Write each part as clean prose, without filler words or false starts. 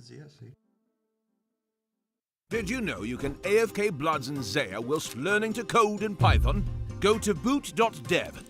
Zia, see? Did you know you can AFK Bloods and Zaya whilst learning to code in Python? Go to boot.dev.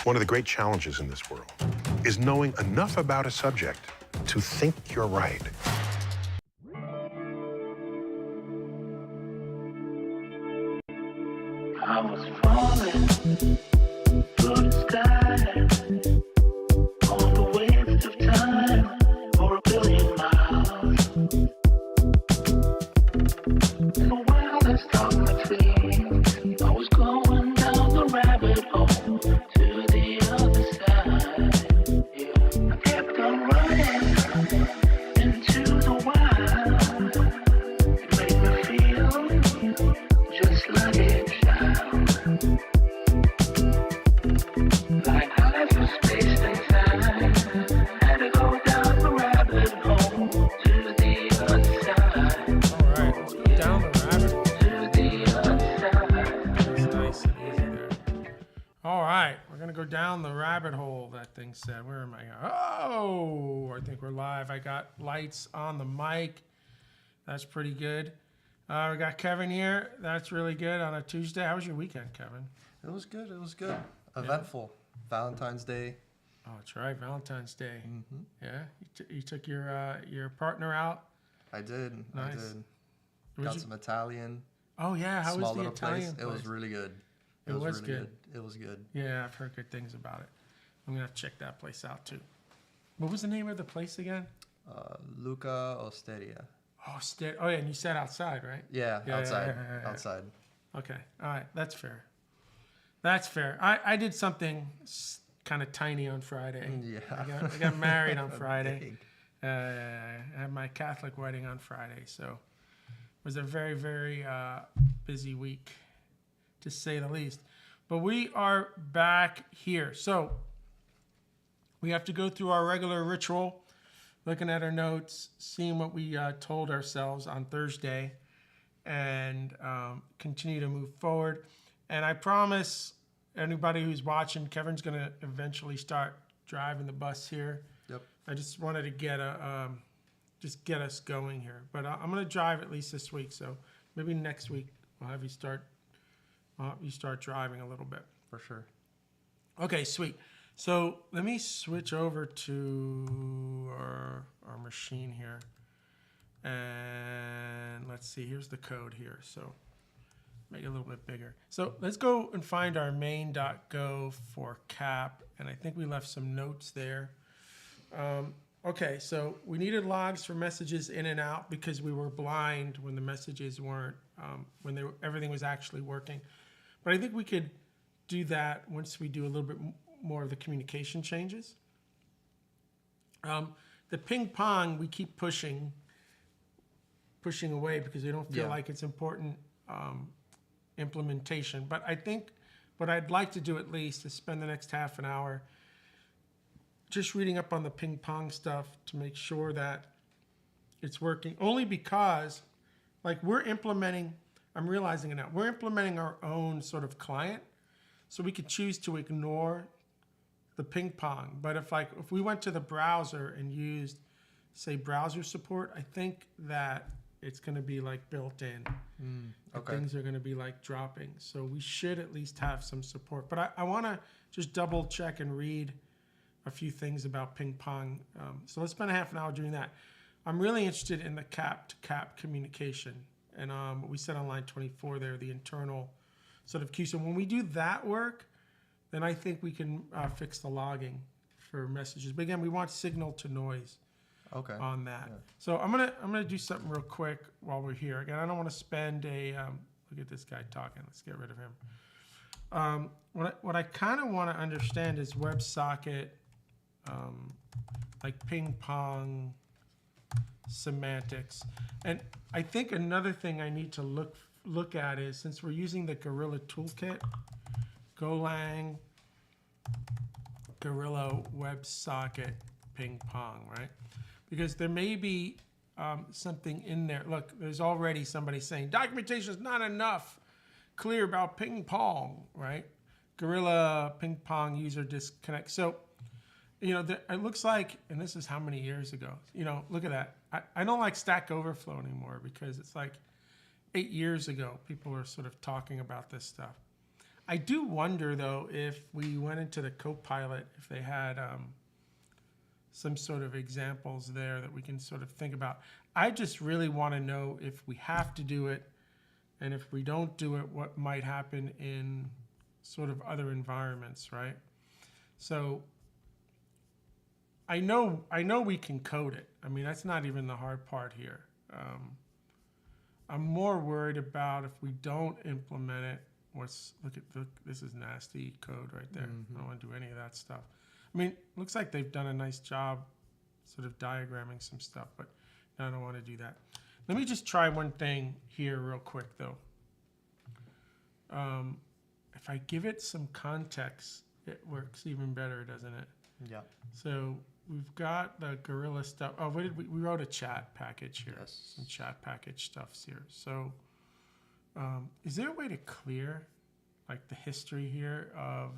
One of the great challenges in this world is knowing enough about a subject to think you're right. I was falling through the sky on the waves of time for 1,000,000,000 miles. In the wildest of my dreams, I was going down the rabbit hole to the other side. Yeah. I kept on running into the wild. It made me feel just like a child. Like life was space and time. Had to go down the rabbit hole to the other side. Alright, let's go down the rabbit hole. To the other side. It's nice and easy there. Alright, we're gonna go down the rabbit hole, that thing said. Where am I? Oh, I think we're live. I got lights on the mic. That's pretty good. We got Kevin here. That's really good on a Tuesday. How was your weekend, Kevin? It was good. It was good. Eventful. Valentine's Day. Oh, that's right, Valentine's Day. Mm-hmm. Yeah, you took your partner out. I did. Nice. I did. Was Got you- some Italian. Oh yeah, how small was the little Italian place. It was really good. It was really good. It was good. Yeah, I've heard good things about it. I'm gonna check that place out too. What was the name of the place again? Luca Osteria. Oh, oh yeah, and you said outside, right? Yeah, Yeah, outside. yeah. Outside. Okay, all right, that's fair. That's fair. I did something kind of tiny on Friday. Yeah. I got married on Friday. Big. I had my Catholic wedding on Friday, so it was a very, very busy week, to say the least. But we are back here. So we have to go through our regular ritual, looking at our notes, seeing what we told ourselves on Thursday, and continue to move forward. And I promise anybody who's watching, Kevin's going to eventually start driving the bus here. Yep. I just wanted to get just get us going here. But I'm going to drive at least this week, so maybe next week I'll have you start driving a little bit. For sure. Okay, sweet. So let me switch over to our machine here. And let's see, here's the code here. So make it a little bit bigger. So let's go and find our main.go for cap. And I think we left some notes there. Okay, so we needed logs for messages in and out because we were blind when the messages weren't, everything was actually working. But I think we could do that once we do a little bit more of the communication changes. The ping-pong, we keep pushing away because we don't feel like it's important implementation. But I think what I'd like to do at least is spend the next half an hour just reading up on the ping-pong stuff to make sure that it's working. Only because, like, I'm realizing it now, we're implementing our own sort of client. So we could choose to ignore the ping-pong. But if we went to the browser and used, say, browser support, I think that it's going to be like built in. Okay. Things are going to be like dropping. So we should at least have some support. But I want to just double check and read a few things about ping-pong. So let's spend a half an hour doing that. I'm really interested in the cap-to-cap communication. And what we said on line 24 there, the internal sort of queue. So when we do that work, then I think we can fix the logging for messages. But again, we want signal to noise on that. Yeah. So I'm gonna do something real quick while we're here. Again, I don't want to spend look at this guy talking. Let's get rid of him. What I kind of want to understand is WebSocket, like ping-pong, semantics. And I think another thing I need to look at is, since we're using the Gorilla toolkit, Golang, Gorilla, WebSocket, ping-pong, right? Because there may be something in there. Look, there's already somebody saying documentation is not enough clear about ping-pong, right? Gorilla, ping-pong, user disconnect. So, it looks like, and this is how many years ago, look at that. I don't like Stack Overflow anymore because it's like 8 years ago, people were sort of talking about this stuff. I do wonder, though, if we went into the Copilot, if they had some sort of examples there that we can sort of think about. I just really want to know if we have to do it, and if we don't do it, what might happen in sort of other environments, right? So I know we can code it. I mean, that's not even the hard part here. I'm more worried about if we don't implement it. This is nasty code right there. I don't want to do any of that stuff. I mean, looks like they've done a nice job sort of diagramming some stuff, but I don't want to do that. Let me just try one thing here real quick, though. If I give it some context, it works even better, doesn't it? Yeah. So we've got the Gorilla stuff. Oh, we wrote a chat package here. Yes. Some chat package stuff's here. So is there a way to clear like the history here of,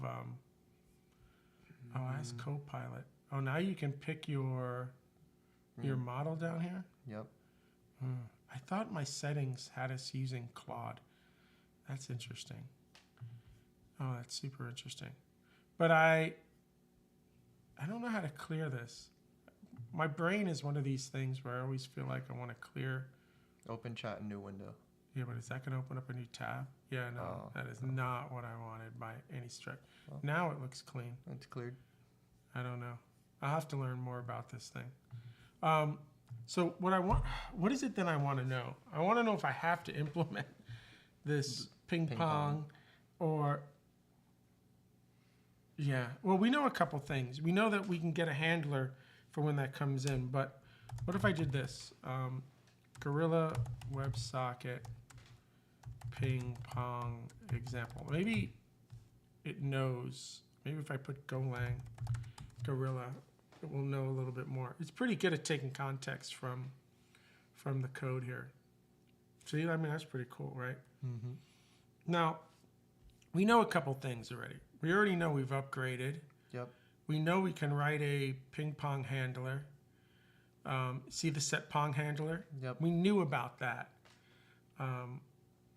as Copilot. Oh, now you can pick your model down here? Yep. I thought my settings had us using Claude. That's interesting. Oh, that's super interesting. But I don't know how to clear this. My brain is one of these things where I always feel like I want to clear. Open chat, new window. Yeah, but is that going to open up a new tab? Yeah, no, that is not what I wanted by any stretch. Well, now it looks clean. It's cleared. I don't know. I'll have to learn more about this thing. So what is it that I want to know? I want to know if I have to implement this ping-pong or, yeah. Well, we know a couple things. We know that we can get a handler for when that comes in, but what if I did this? Gorilla WebSocket ping-pong example. Maybe it knows. Maybe if I put Golang Gorilla, it will know a little bit more. It's pretty good at taking context from the code here. See, I mean, that's pretty cool, right? Mm-hmm. Now, we know a couple things already. We already know we've upgraded. Yep. We know we can write a ping-pong handler. See the set pong handler? Yep. We knew about that.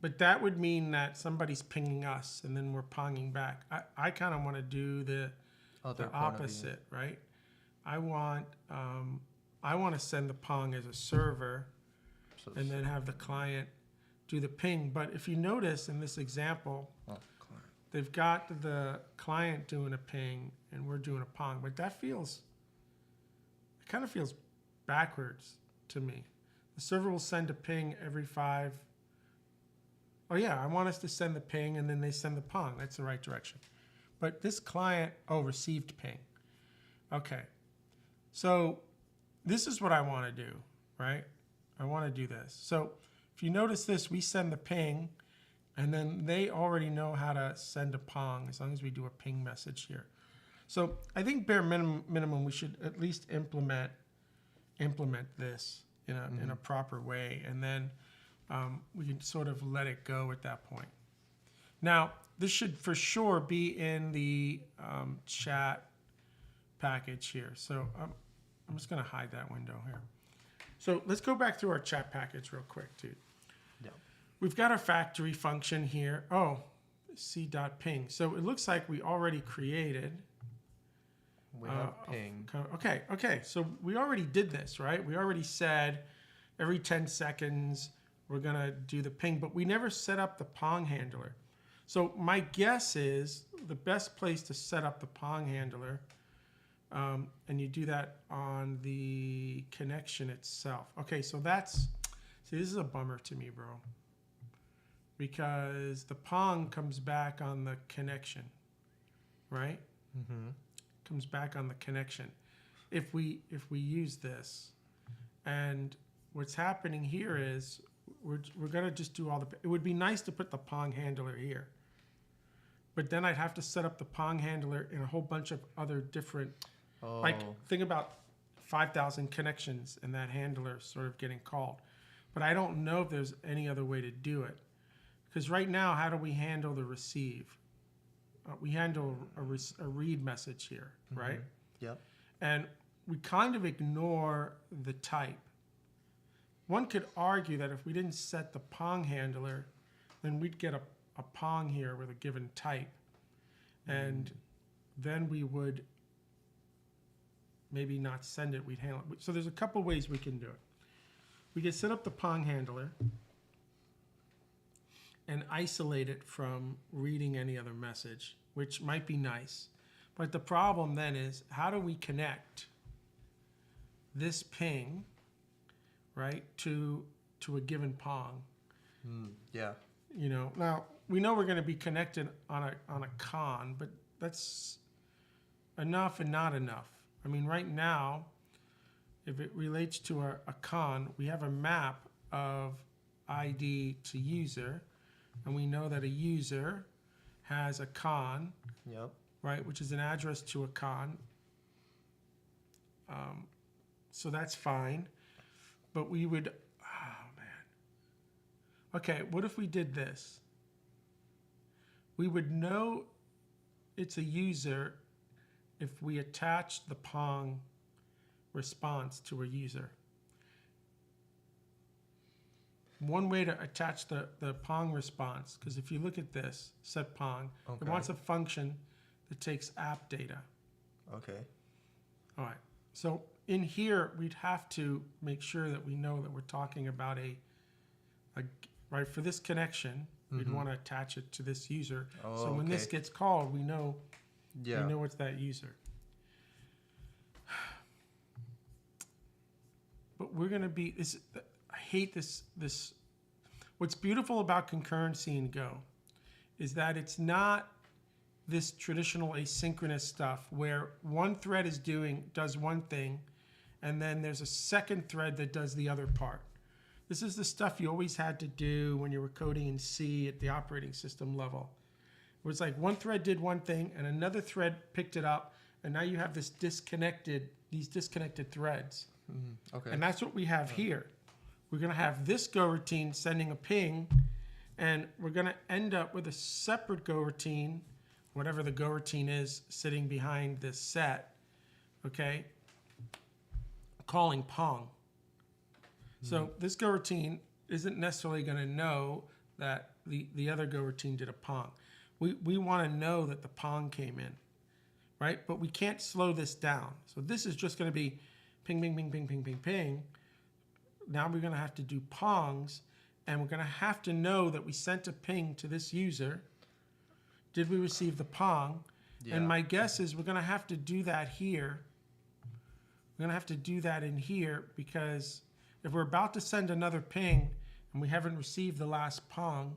But that would mean that somebody's pinging us and then we're ponging back. I kind of want to do the opposite, right? I want to send the pong as a server and then have the client do the ping. But if you notice in this example, they've got the client doing a ping and we're doing a pong. But it kind of feels backwards to me. The server will send a ping every 5. Oh yeah, I want us to send the ping and then they send the pong. That's the right direction. But this client, received ping. Okay. So this is what I want to do, right? I want to do this. So if you notice this, we send the ping and then they already know how to send a pong as long as we do a ping message here. So I think bare minimum we should at least implement this in a proper way, and then we can sort of let it go at that point. Now, this should for sure be in the chat package here. So I'm just going to hide that window here. So let's go back through our chat package real quick, dude. Yeah. We've got our factory function here. Oh, c.ping. So it looks like we already created. We have ping. Okay. So we already did this, right? We already said every 10 seconds we're going to do the ping, but we never set up the pong handler. So my guess is the best place to set up the pong handler, and you do that on the connection itself. Okay, so this is a bummer to me, bro, because the pong comes back on the connection, right? Mm-hmm. Comes back on the connection. If we use this, and what's happening here is we're gonna just do all the. It would be nice to put the pong handler here, but then I'd have to set up the pong handler in a whole bunch of other different. Like think about 5,000 connections and that handler sort of getting called, but I don't know if there's any other way to do it, because right now, how do we handle the receive? We handle a read message here, right? Yep. And we kind of ignore the type. One could argue that if we didn't set the pong handler, then we'd get a pong here with a given type. And then we would maybe not send it, we'd handle it. So there's a couple ways we can do it. We can set up the pong handler and isolate it from reading any other message, which might be nice. But the problem then is, how do we connect this ping, right, to a given pong? Yeah. You know, now we know we're going to be connected on a con, but that's enough and not enough. I mean, right now, if it relates to a con, we have a map of ID to user, and we know that a user has a con, Yep. right, which is an address to a con. So that's fine. But we would, oh man. Okay, what if we did this? We would know it's a user if we attach the pong response to a user. One way to attach the pong response, because if you look at this, set pong, it wants a function that takes app data. Okay. All right. So in here, we'd have to make sure that we know that we're talking about right, for this connection, we'd want to attach it to this user. So when this gets called, we know we know it's that user. But we're going to be, I hate this. What's beautiful about concurrency in Go is that it's not this traditional asynchronous stuff where one thread does one thing, and then there's a second thread that does the other part. This is the stuff you always had to do when you were coding in C at the operating system level. It was like one thread did one thing and another thread picked it up, and now you have these disconnected threads. Okay. And that's what we have here. We're going to have this Go routine sending a ping, and we're going to end up with a separate Go routine, whatever the Go routine is, sitting behind this set, okay, calling Pong. So this Go routine isn't necessarily going to know that the other Go routine did a Pong. We want to know that the Pong came in, right? But we can't slow this down. So this is just going to be ping, ping, ping, ping, ping, ping, ping. Now we're going to have to do Pongs, and we're going to have to know that we sent a ping to this user. Did we receive the Pong? Yeah. And my guess is we're going to have to do that here. We're going to have to do that in here, because if we're about to send another ping and we haven't received the last Pong,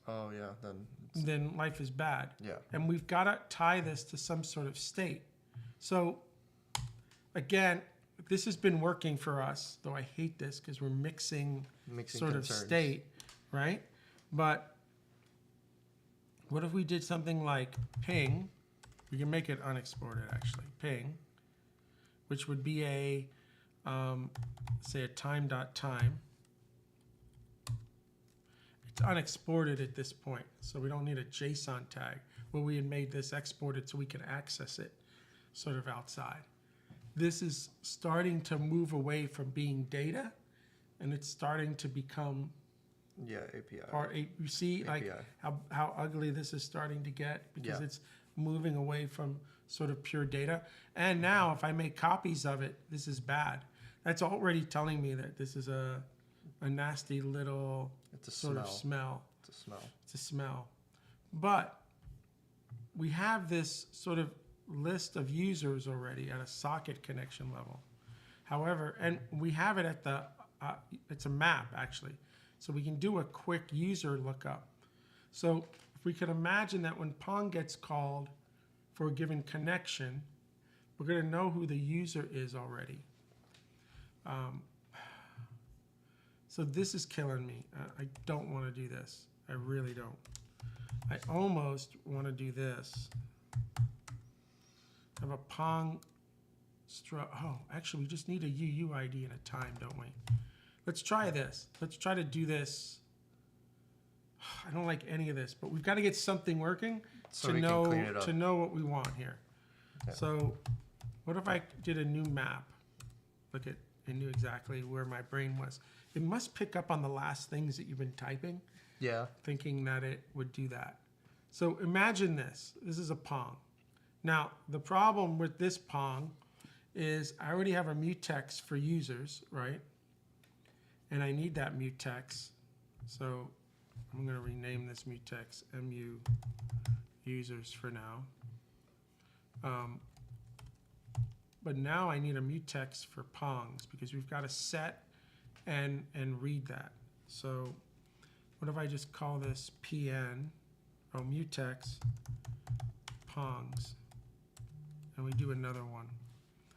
Oh yeah, then life is bad. Yeah. And we've got to tie this to some sort of state. So again, this has been working for us, though I hate this because we're mixing sort concerns. of state, right? But what if we did something like ping? We can make it unexported, actually. Ping, which would be a, say a time.time. It's unexported at this point, so we don't need a JSON tag, where we had made this exported so we can access it sort of outside. This is starting to move away from being data, and it's starting to become Yeah, API. you see like API. how ugly this is starting to get, because Yeah. it's moving away from sort of pure data. And now if I make copies of it, this is bad. That's already telling me that this is a nasty little It's a sort of smell. smell. It's a smell. It's a smell. But we have this sort of list of users already at a socket connection level. However, and we have it at the, it's a map actually. So we can do a quick user lookup. So if we could imagine that when Pong gets called for a given connection, we're going to know who the user is already. So this is killing me. I don't want to do this. I really don't. I almost want to do this. Have a Pong oh, actually we just need a UUID and a time, don't we? Let's try this. Let's try to do this. I don't like any of this, but we've got to get something working So to we can clean it up. know what we want here. Okay. So what if I did a new map? Look at, I knew exactly where my brain was. It must pick up on the last things that you've been typing, Yeah. thinking that it would do that. So imagine this. This is a Pong. Now, the problem with this Pong is I already have a mutex for users, right? And I need that mutex. So I'm going to rename this mutex mu users for now. But now I need a mutex for Pongs, because we've got to set and read that. So what if I just call this pn, mutex Pongs, and we do another one.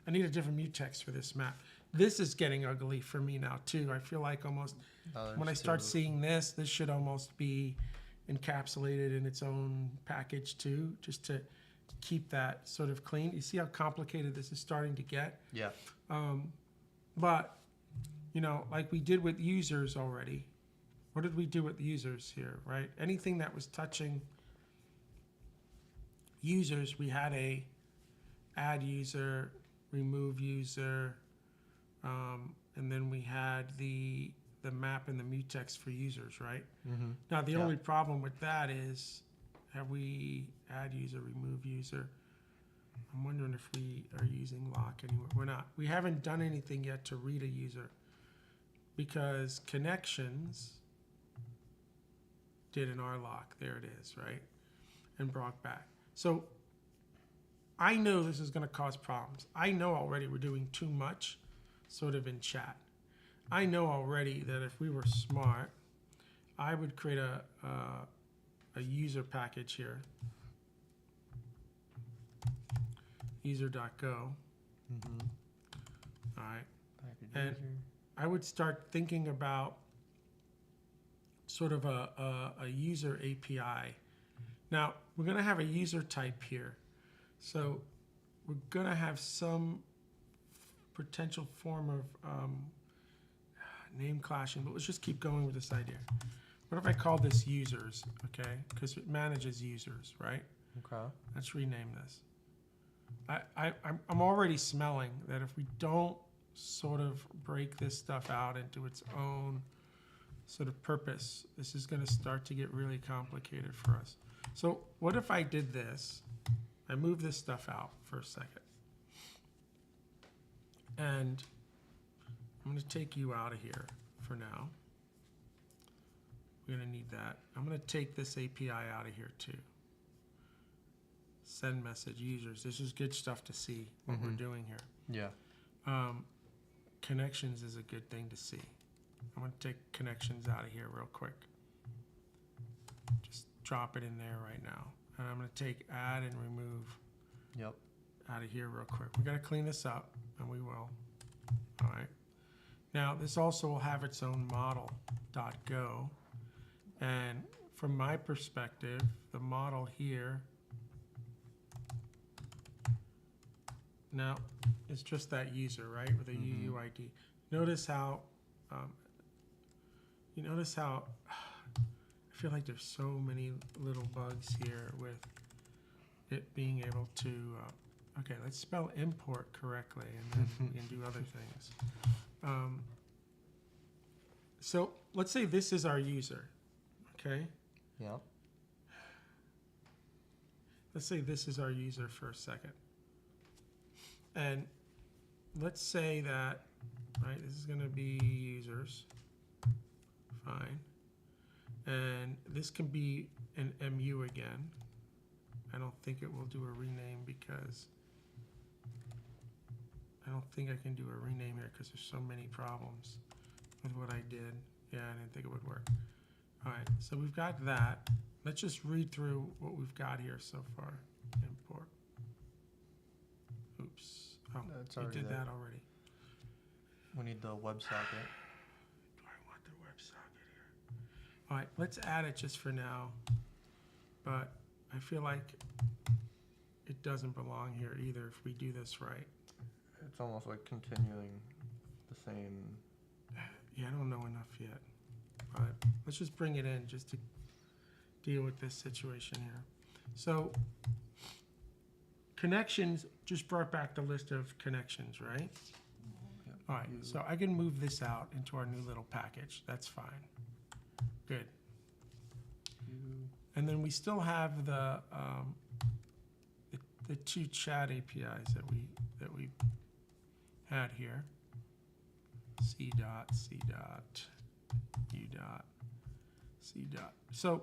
I need a different mutex for this map. This is getting ugly for me now too. I feel like almost when I start seeing this should almost be encapsulated in its own package too, just to keep that sort of clean. You see how complicated this is starting to get? Yeah. But, you know, like we did with users already. What did we do with users here, right? Anything that was touching users, we had a add user, remove user, and then we had the map and the mutex for users, right? Mm-hmm. Now, the Yeah. only problem with that is, have we add user, remove user? I'm wondering if we are using lock anywhere. We're not. We haven't done anything yet to read a user, because connections did an rlock. There it is, right? And brought back. So I know this is going to cause problems. I know already we're doing too much sort of in chat. I know already that if we were smart, I would create a user package here, user.go. All right, and I would start thinking about sort of a user API. Now, we're going to have a user type here. So we're going to have some potential form of name clashing, but let's just keep going with this idea. What if I call this users, okay? Because it manages users, right? Okay. Let's rename this. I'm already smelling that if we don't sort of break this stuff out into its own sort of purpose, this is going to start to get really complicated for us. So what if I did this? I move this stuff out for a second. And I'm going to take you out of here for now. We're going to need that. I'm going to take this API out of here too. Send message users. This is good stuff to see what we're doing here. Yeah. Connections is a good thing to see. I'm going to take connections out of here real quick. Just drop it in there right now. And I'm going to take add and remove Yep. out of here real quick. We're going to clean this up, and we will. All right. Now, this also will have its own model.go. And from my perspective, the model here now it's just that user, right, with a UUID. Notice how you notice how I feel like there's so many little bugs here with it being able to okay, let's spell import correctly, and then we can do other things. So let's say this is our user, okay? Yep. Let's say this is our user for a second. And let's say that, right, this is going to be users. Fine. And this can be an MU again. I don't think it will do a rename because I don't think I can do a rename here because there's so many problems with what I did. Yeah, I didn't think it would work. All right, so we've got that. Let's just read through what we've got here so far. Import. Oops. Oh, It's we already did there. that already. We need the WebSocket. Do I want the WebSocket here? All right, let's add it just for now. But I feel like it doesn't belong here either if we do this right. It's almost like continuing the same. Yeah, I don't know enough yet. But let's just bring it in just to deal with this situation here. So connections just brought back the list of connections, right? Yep. All right, so I can move this out into our new little package. That's fine. Good. And then we still have the two chat APIs that we had here. C dot, C dot, U dot, C dot. So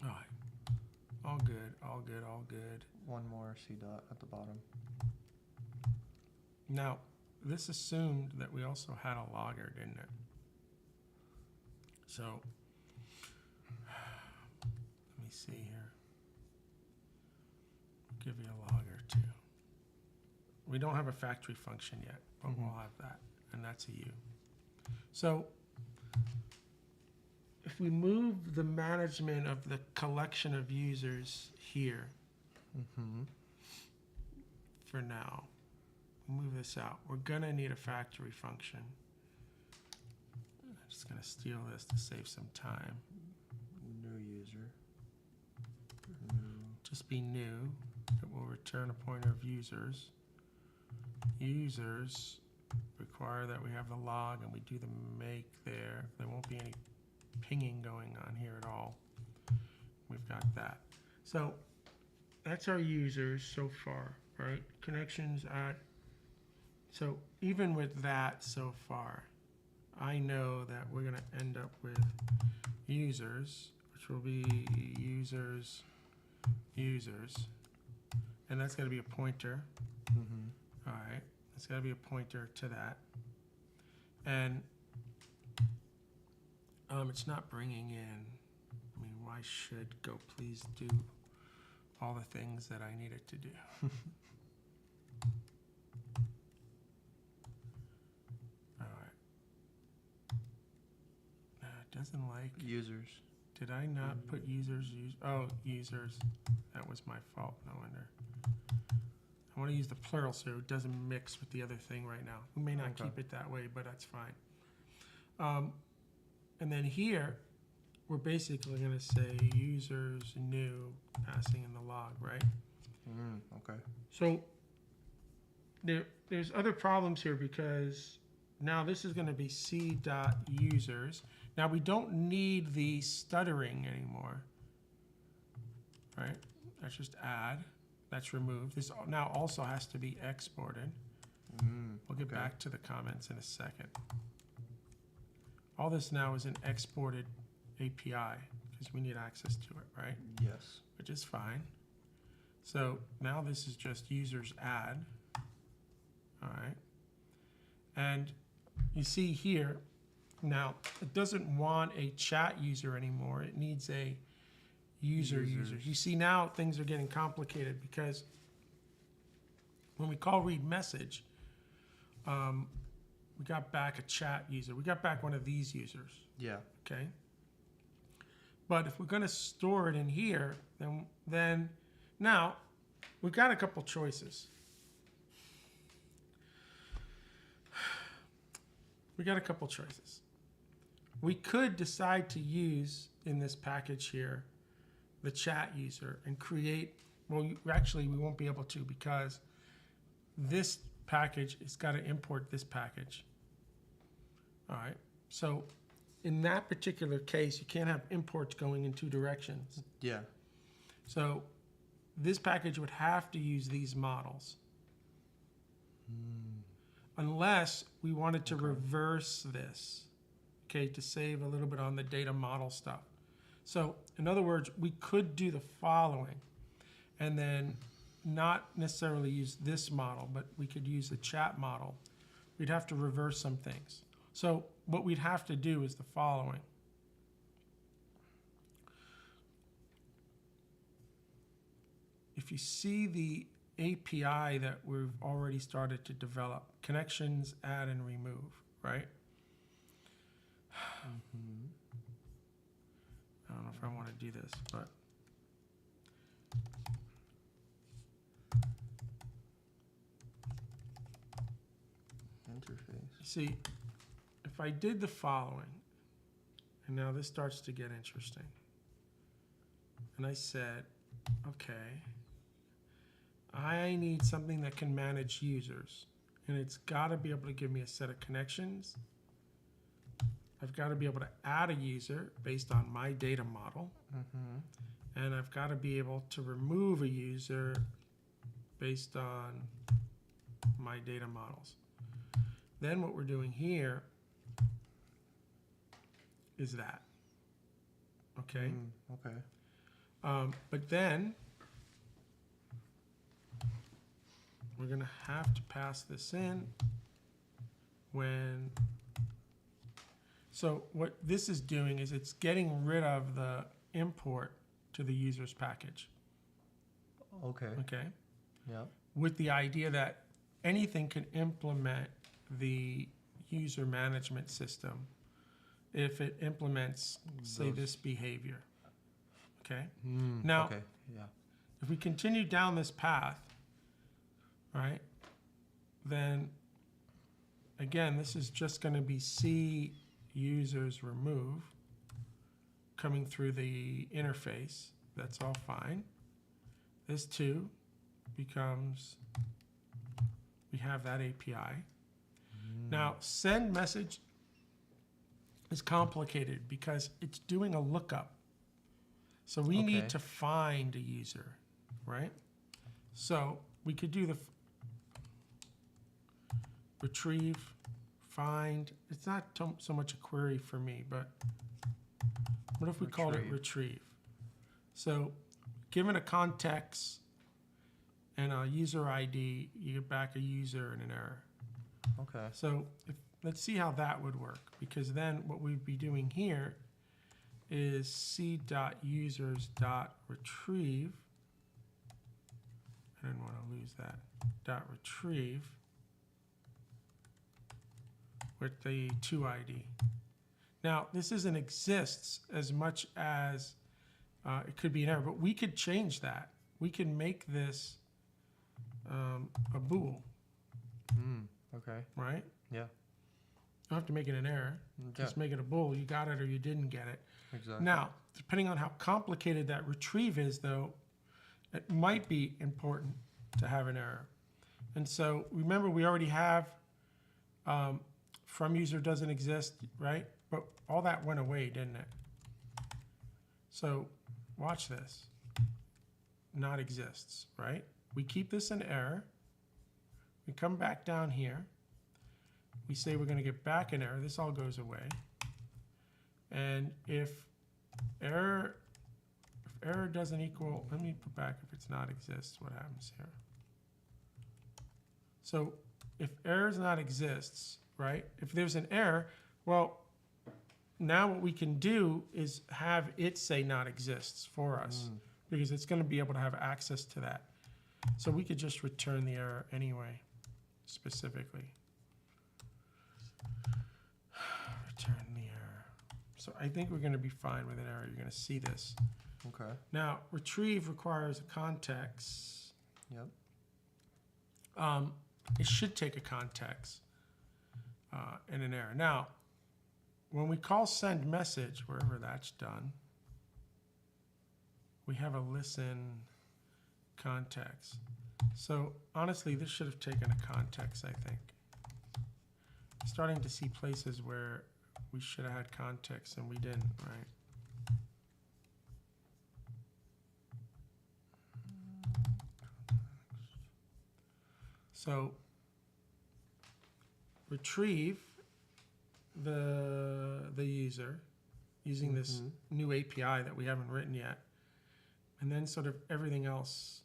all right, all good, all good, all good. One more C dot at the bottom. Now, this assumed that we also had a logger, didn't it? So, let me see here. Give you a logger too. We don't have a factory function yet, but we'll have that, and that's a U. So, if we move the management of the collection of users here for now, move this out. We're gonna need a factory function. I'm just gonna steal this to save some time. New user. Just be new. It will return a pointer of users. Users require that we have the log and we do the make there. There won't be any pinging going on here at all. We've got that. So that's our users so far, right? Connections at. So even with that so far, I know that we're going to end up with users, which will be users users, and that's got to be a pointer. All right, it's got to be a pointer to that, and it's not bringing in. I mean, why should go please do all the things that I need it to do? All right. It doesn't like Users. Did I not put users? Oh, users. That was my fault. No wonder. I want to use the plural so it doesn't mix with the other thing right now. We may not keep it that way, but that's fine. And then here, we're basically going to say users new passing in the log, right? Okay. So there's other problems here because now this is going to be c.users. Now we don't need the stuttering anymore, right? That's just add. That's removed. This now also has to be exported. We'll get back to the comments in a second. All this now is an exported API because we need access to it, right? Yes. Which is fine. So now this is just users add. All right. And you see here, now it doesn't want a chat user anymore. It needs a user. You see now things are getting complicated because when we call read message, we got back a chat user. We got back one of these users. Yeah. Okay. But if we're going to store it in here, then now we've got a couple choices. We got a couple choices. We could decide to use in this package here the chat user and create, well, actually we won't be able to because this package has got to import this package. All right. So in that particular case, you can't have imports going in two directions. Yeah. So this package would have to use these models. Unless we wanted to reverse this, okay, to save a little bit on the data model stuff. So in other words, we could do the following and then not necessarily use this model, but we could use the chat model. We'd have to reverse some things. So what we'd have to do is the following. If you see the API that we've already started to develop, connections, add, and remove, right? I don't know if I want to do this, but Interface. see, if I did the following, and now this starts to get interesting, and I said, okay, I need something that can manage users, and it's got to be able to give me a set of connections. I've got to be able to add a user based on my data model, and I've got to be able to remove a user based on my data models. Then what we're doing here is that, okay? Okay. But then we're going to have to pass this in when, so what this is doing is it's getting rid of the import to the user's package, Okay. okay? Yeah. With the idea that anything can implement the user management system if it implements, say, this behavior, okay? Now, Okay. Yeah. if we continue down this path, right, then again, this is just going to be C users remove coming through the interface. That's all fine. This too becomes, we have that API. Now, send message is complicated because it's doing a lookup. So we need to find a user, right? So we could do the retrieve, find. It's not so much a query for me, but what if we called it retrieve? So given a context and a user ID, you get back a user and an error. Okay. So let's see how that would work, because then what we'd be doing here is c.users.retrieve. I didn't want to lose that. .retrieve with the toID. Now, this isn't exists as much as it could be an error, but we could change that. We can make this a bool, Okay. right? Yeah. You don't have to make it an error. Just make it a bool. You got it or you didn't get it. Exactly. Now, depending on how complicated that retrieve is, though, it might be important to have an error. And so remember, we already have from user doesn't exist, right? But all that went away, didn't it? So watch this. Not exists, right? We keep this an error. We come back down here. We say we're going to get back an error. This all goes away. And if error doesn't equal, let me put back if it's not exists, what happens here? So if error is not exists, right? If there's an error, well, now what we can do is have it say not exists for us, because it's going to be able to have access to that. So we could just return the error anyway, specifically. Return the error. So I think we're going to be fine with an error. You're going to see this. Okay. Now, retrieve requires a context. Yep. It should take a context and an error. Now, when we call send message, wherever that's done, we have a listen context. So honestly, this should have taken a context, I think. Starting to see places where we should have had context and we didn't, right? So retrieve the user using this new API that we haven't written yet. And then sort of everything else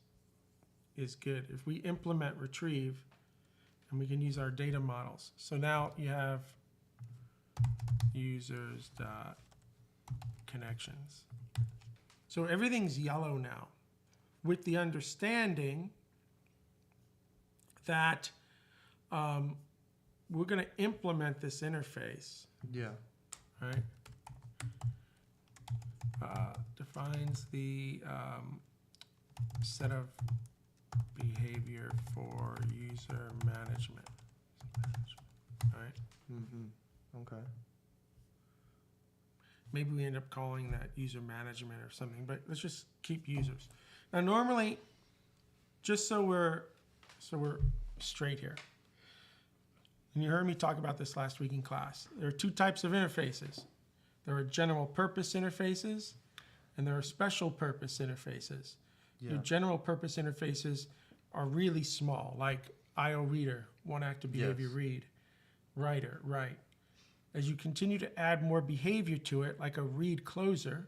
is good. If we implement retrieve, and we can use our data models. So now you have users.connections. So everything's yellow now, with the understanding that we're going to implement this interface, Yeah. right? Defines the set of behavior for user management. All right. Okay. Maybe we end up calling that user management or something, but let's just keep users. Now, normally, just so we're straight here, and you heard me talk about this last week in class, there are two types of interfaces. There are general purpose interfaces, and there are special purpose interfaces. Yeah. Your general purpose interfaces are really small, like IO reader, one active behavior Yes. read, writer, write. As you continue to add more behavior to it, like a read closer,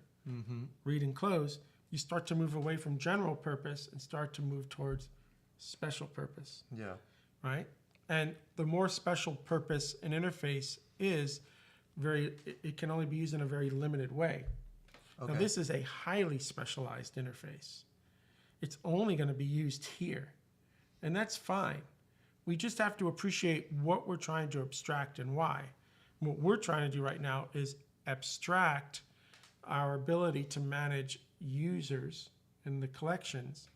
read and close, you start to move away from general purpose and start to move towards special purpose, Yeah. right? And the more special purpose an interface is, it can only be used in a very limited way. Okay. Now, this is a highly specialized interface. It's only going to be used here, and that's fine. We just have to appreciate what we're trying to abstract and why. What we're trying to do right now is abstract our ability to manage users in the collections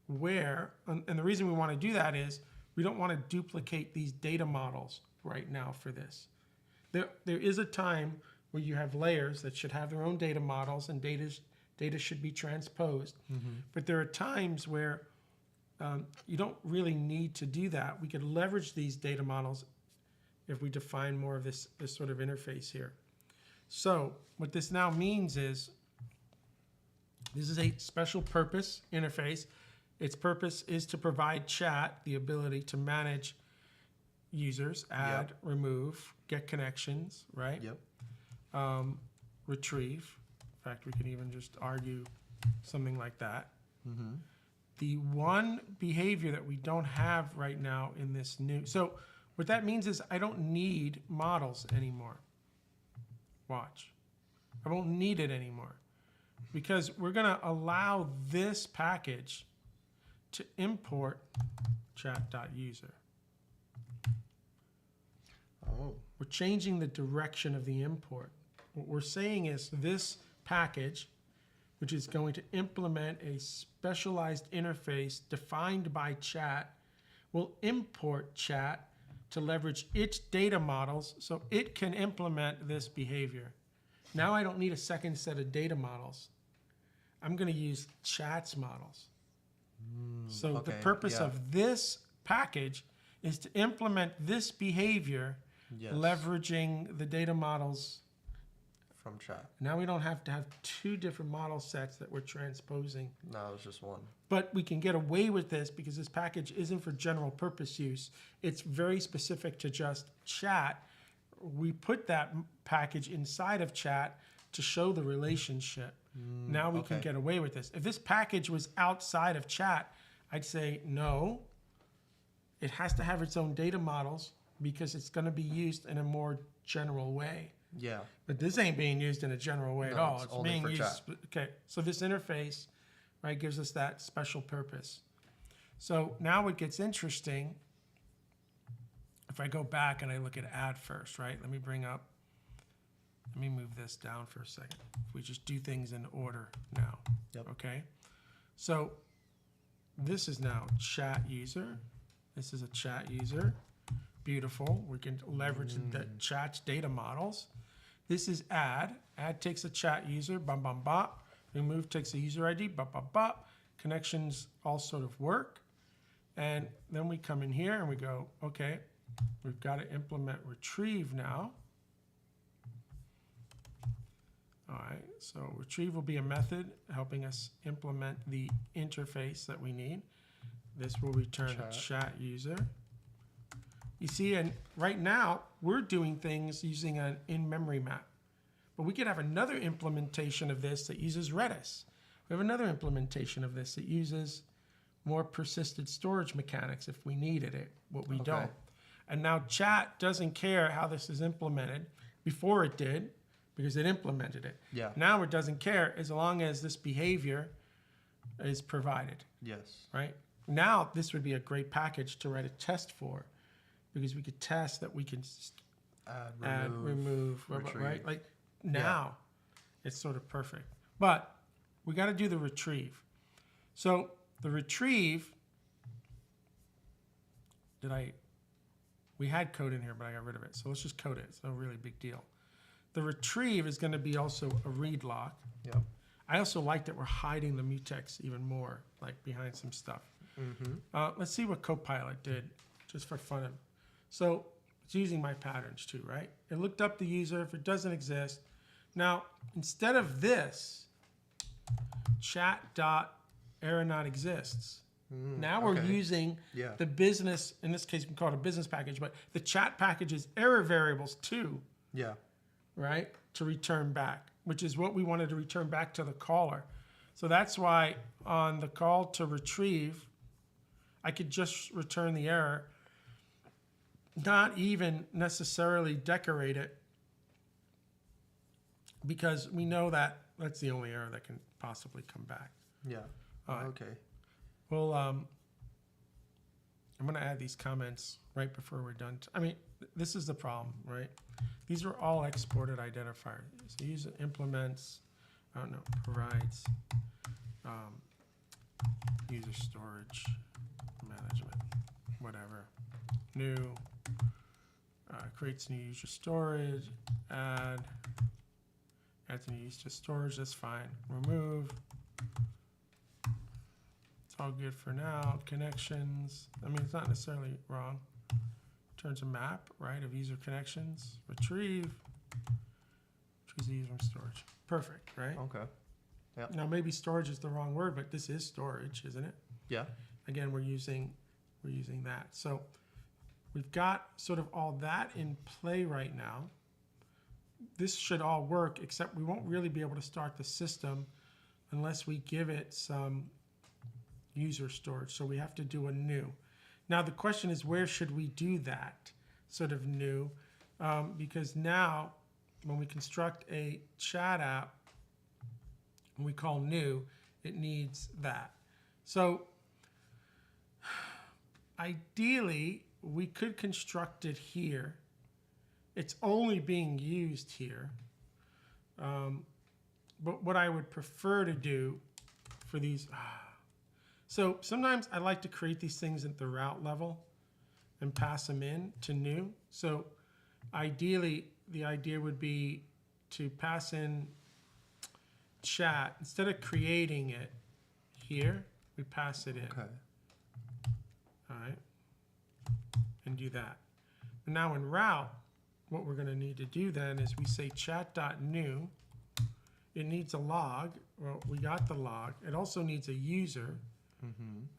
where, and the reason we want to do that is we don't want to duplicate these data models right now for this. There is a time where you have layers that should have their own data models and data should be transposed. But there are times where you don't really need to do that. We could leverage these data models if we define more of this sort of interface here. So what this now means is this is a special purpose interface. Its purpose is to provide chat the ability to manage users, add, remove, get connections, right? Yep. Retrieve. In fact, we could even just argue something like that. The one behavior that we don't have right now in this new, so what that means is I don't need models anymore. Watch. I won't need it anymore because we're going to allow this package to import chat.user. Oh, We're changing the direction of the import. What we're saying is this package, which is going to implement a specialized interface defined by chat, will import chat to leverage its data models so it can implement this behavior. Now I don't need a second set of data models. I'm going to use chat's models. So the okay, purpose yeah. of this package is to implement this behavior, yes. leveraging the data models. From chat. Now we don't have to have two different model sets that we're transposing. No, it was just one. But we can get away with this because this package isn't for general purpose use. It's very specific to just chat. We put that package inside of chat to show the relationship. Now we can okay. get away with this. If this package was outside of chat, I'd say no. It has to have its own data models because it's going to be used in a more general way. Yeah. But this ain't being used in a general way at No, all. it's It's only being for used. chat. Okay, so this interface, right, gives us that special purpose. So now it gets interesting. If I go back and I look at add first, right? Let me move this down for a second. If we just do things in order now. Yep. Okay. So this is now chat user. This is a chat user. Beautiful. We can leverage the chat's data models. This is add. Add takes a chat user, bum, bum, bop. Remove takes a user ID, bop, bop, bop. Connections all sort of work. And then we come in here and we go, okay, we've got to implement retrieve now. All right, so retrieve will be a method helping us implement the interface that we need. This will return a chat user. You see, and right now we're doing things using an in-memory map, but we could have another implementation of this that uses Redis. We have another implementation of this that uses more persistent storage mechanics if we needed it, what we don't. And now chat doesn't care how this is implemented. Before it did, because it implemented it. Yeah. Now it doesn't care as long as this behavior is provided, Yes. right? Now this would be a great package to write a test for, because we could test that we can add, remove, retrieve. right? Like now, it's sort of perfect. But we got to do the retrieve. So the retrieve, we had code in here, but I got rid of it. So let's just code it. It's no really big deal. The retrieve is going to be also a read lock. Yep. I also like that we're hiding the mutex even more, like behind some stuff. Let's see what Copilot did, just for fun. So it's using my patterns too, right? It looked up the user. If it doesn't exist, now instead of this, chat.error not exists. Now we're using the business, in this case we can call it a business package, but the chat package's error variables too, Yeah. right? To return back, which is what we wanted to return back to the caller. So that's why on the call to retrieve, I could just return the error, not even necessarily decorate it, because we know that that's the only error that can possibly come back. Yeah. All right. Okay. Well, I'm going to add these comments right before we're done. I mean, this is the problem, right? These are all exported identifiers. So user implements, I don't know, provides user storage management, whatever. New, creates new user storage, adds new user storage, that's fine. Remove. It's all good for now. Connections, I mean, it's not necessarily wrong. Turns a map, right, of user connections. Retrieve the user from storage. Perfect, right? Okay. Now maybe storage is the wrong word, but this is storage, isn't it? Yeah. Again, we're using that. So we've got sort of all that in play right now. This should all work, except we won't really be able to start the system unless we give it some user storage. So we have to do a new. Now the question is, where should we do that sort of new? Because now when we construct a chat app, and we call new, it needs that. So ideally, we could construct it here. It's only being used here. But what I would prefer to do for these, so sometimes I like to create these things at the route level and pass them in to new. So ideally, the idea would be to pass in chat. Instead of creating it here, we pass it in. Okay. All right. And do that. And now in route, what we're going to need to do then is we say chat.new. It needs a log. Well, we got the log. It also needs a user.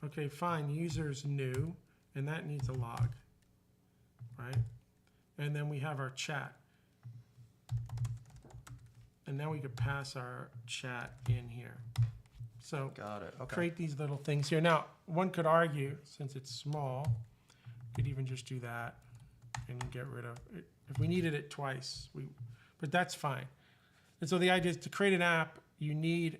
Okay, fine. User's new, and that needs a log, right? And then we have our chat. And now we could pass our chat in here. So Got it. Okay. create these little things here. Now, one could argue, since it's small, we could even just do that and get rid of it. If we needed it twice, but that's fine. And so the idea is to create an app, you need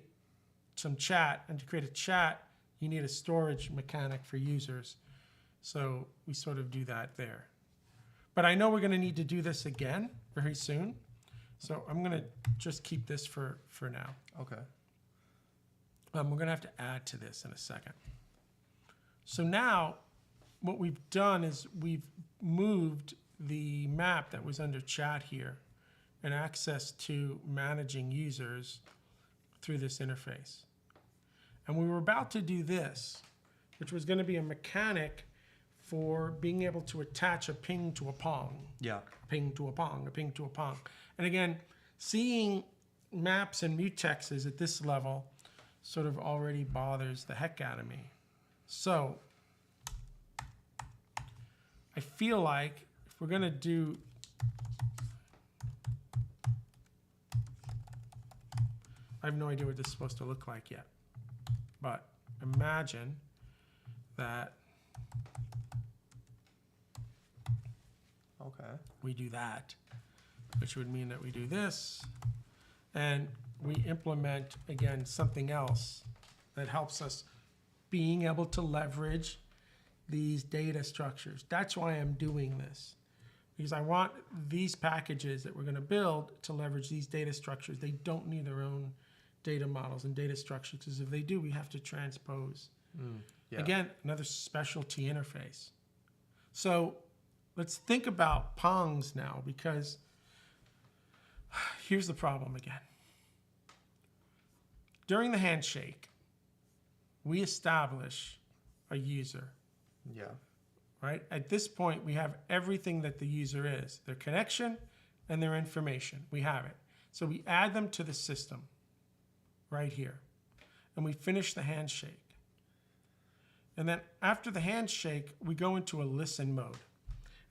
some chat, and to create a chat, you need a storage mechanic for users. So we sort of do that there. But I know we're going to need to do this again very soon. So I'm going to just keep this for now. Okay. We're going to have to add to this in a second. So now what we've done is we've moved the map that was under chat here and access to managing users through this interface. And we were about to do this, which was going to be a mechanic for being able to attach a ping to a pong. Yeah. A ping to a pong, a ping to a pong. And again, seeing maps and mutexes at this level sort of already bothers the heck out of me. So I feel like if we're going to do I have no idea what this is supposed to look like yet. But imagine that Okay. we do that, which would mean that we do this, and we implement, again, something else that helps us being able to leverage these data structures. That's why I'm doing this, because I want these packages that we're going to build to leverage these data structures. They don't need their own data models and data structures, because if they do, we have to transpose. Yeah. Again, another specialty interface. So let's think about Pongs now, because here's the problem again. During the handshake, we establish a user, Yeah. right? At this point, we have everything that the user is, their connection and their information. We have it. So we add them to the system right here, and we finish the handshake. And then after the handshake, we go into a listen mode.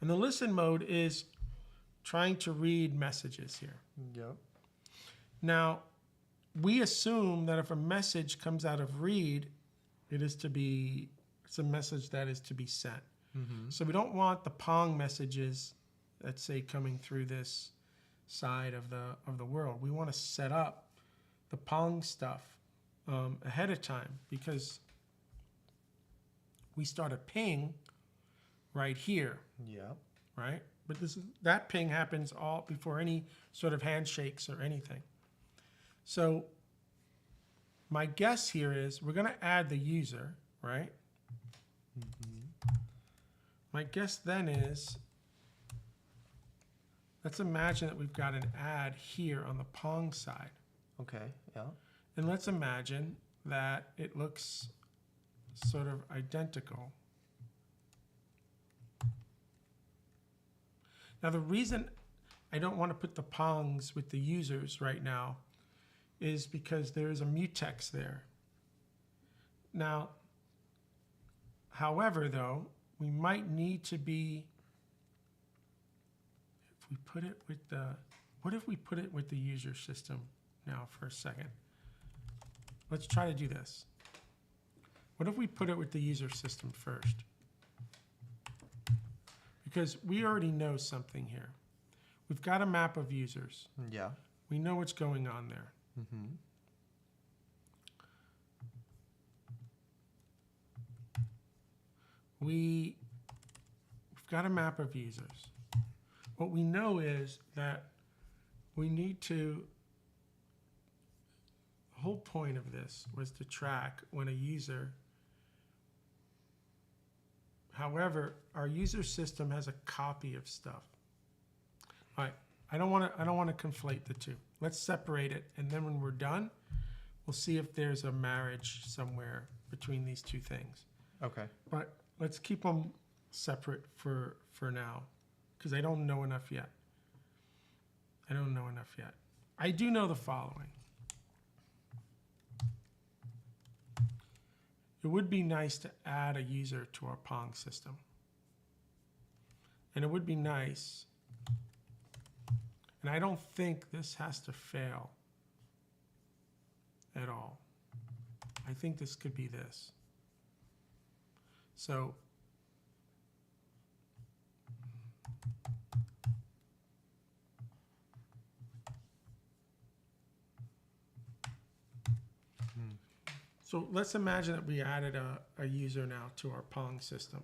And the listen mode is trying to read messages here. Yep. Now, we assume that if a message comes out of read, it's a message that is to be sent. So we don't want the Pong messages, let's say, coming through this side of the world. We want to set up the Pong stuff ahead of time, because we start a ping right here, Yep. right? But that ping happens all before any sort of handshakes or anything. So my guess here is we're going to add the user, right? My guess then is, let's imagine that we've got an add here on the Pong side. Okay. Yeah. And let's imagine that it looks sort of identical. Now, the reason I don't want to put the Pongs with the users right now is because there is a mutex there. Now, however, though, we might need to be, if we put it with the, what if we put it with the user system now for a second? Let's try to do this. What if we put it with the user system first? Because we already know something here. We've got a map of users. Yeah. We know what's going on there. We've got a map of users. What we know is that we need to, the whole point of this was to track when a user, however, our user system has a copy of stuff. All right, I don't want to conflate the two. Let's separate it, and then when we're done, we'll see if there's a marriage somewhere between these two things. Okay. But let's keep them separate for now, because I don't know enough yet. I do know the following. It would be nice to add a user to our Pong system. And it would be nice, and I don't think this has to fail at all. I think this could be this. So let's imagine that we added a user now to our Pong system,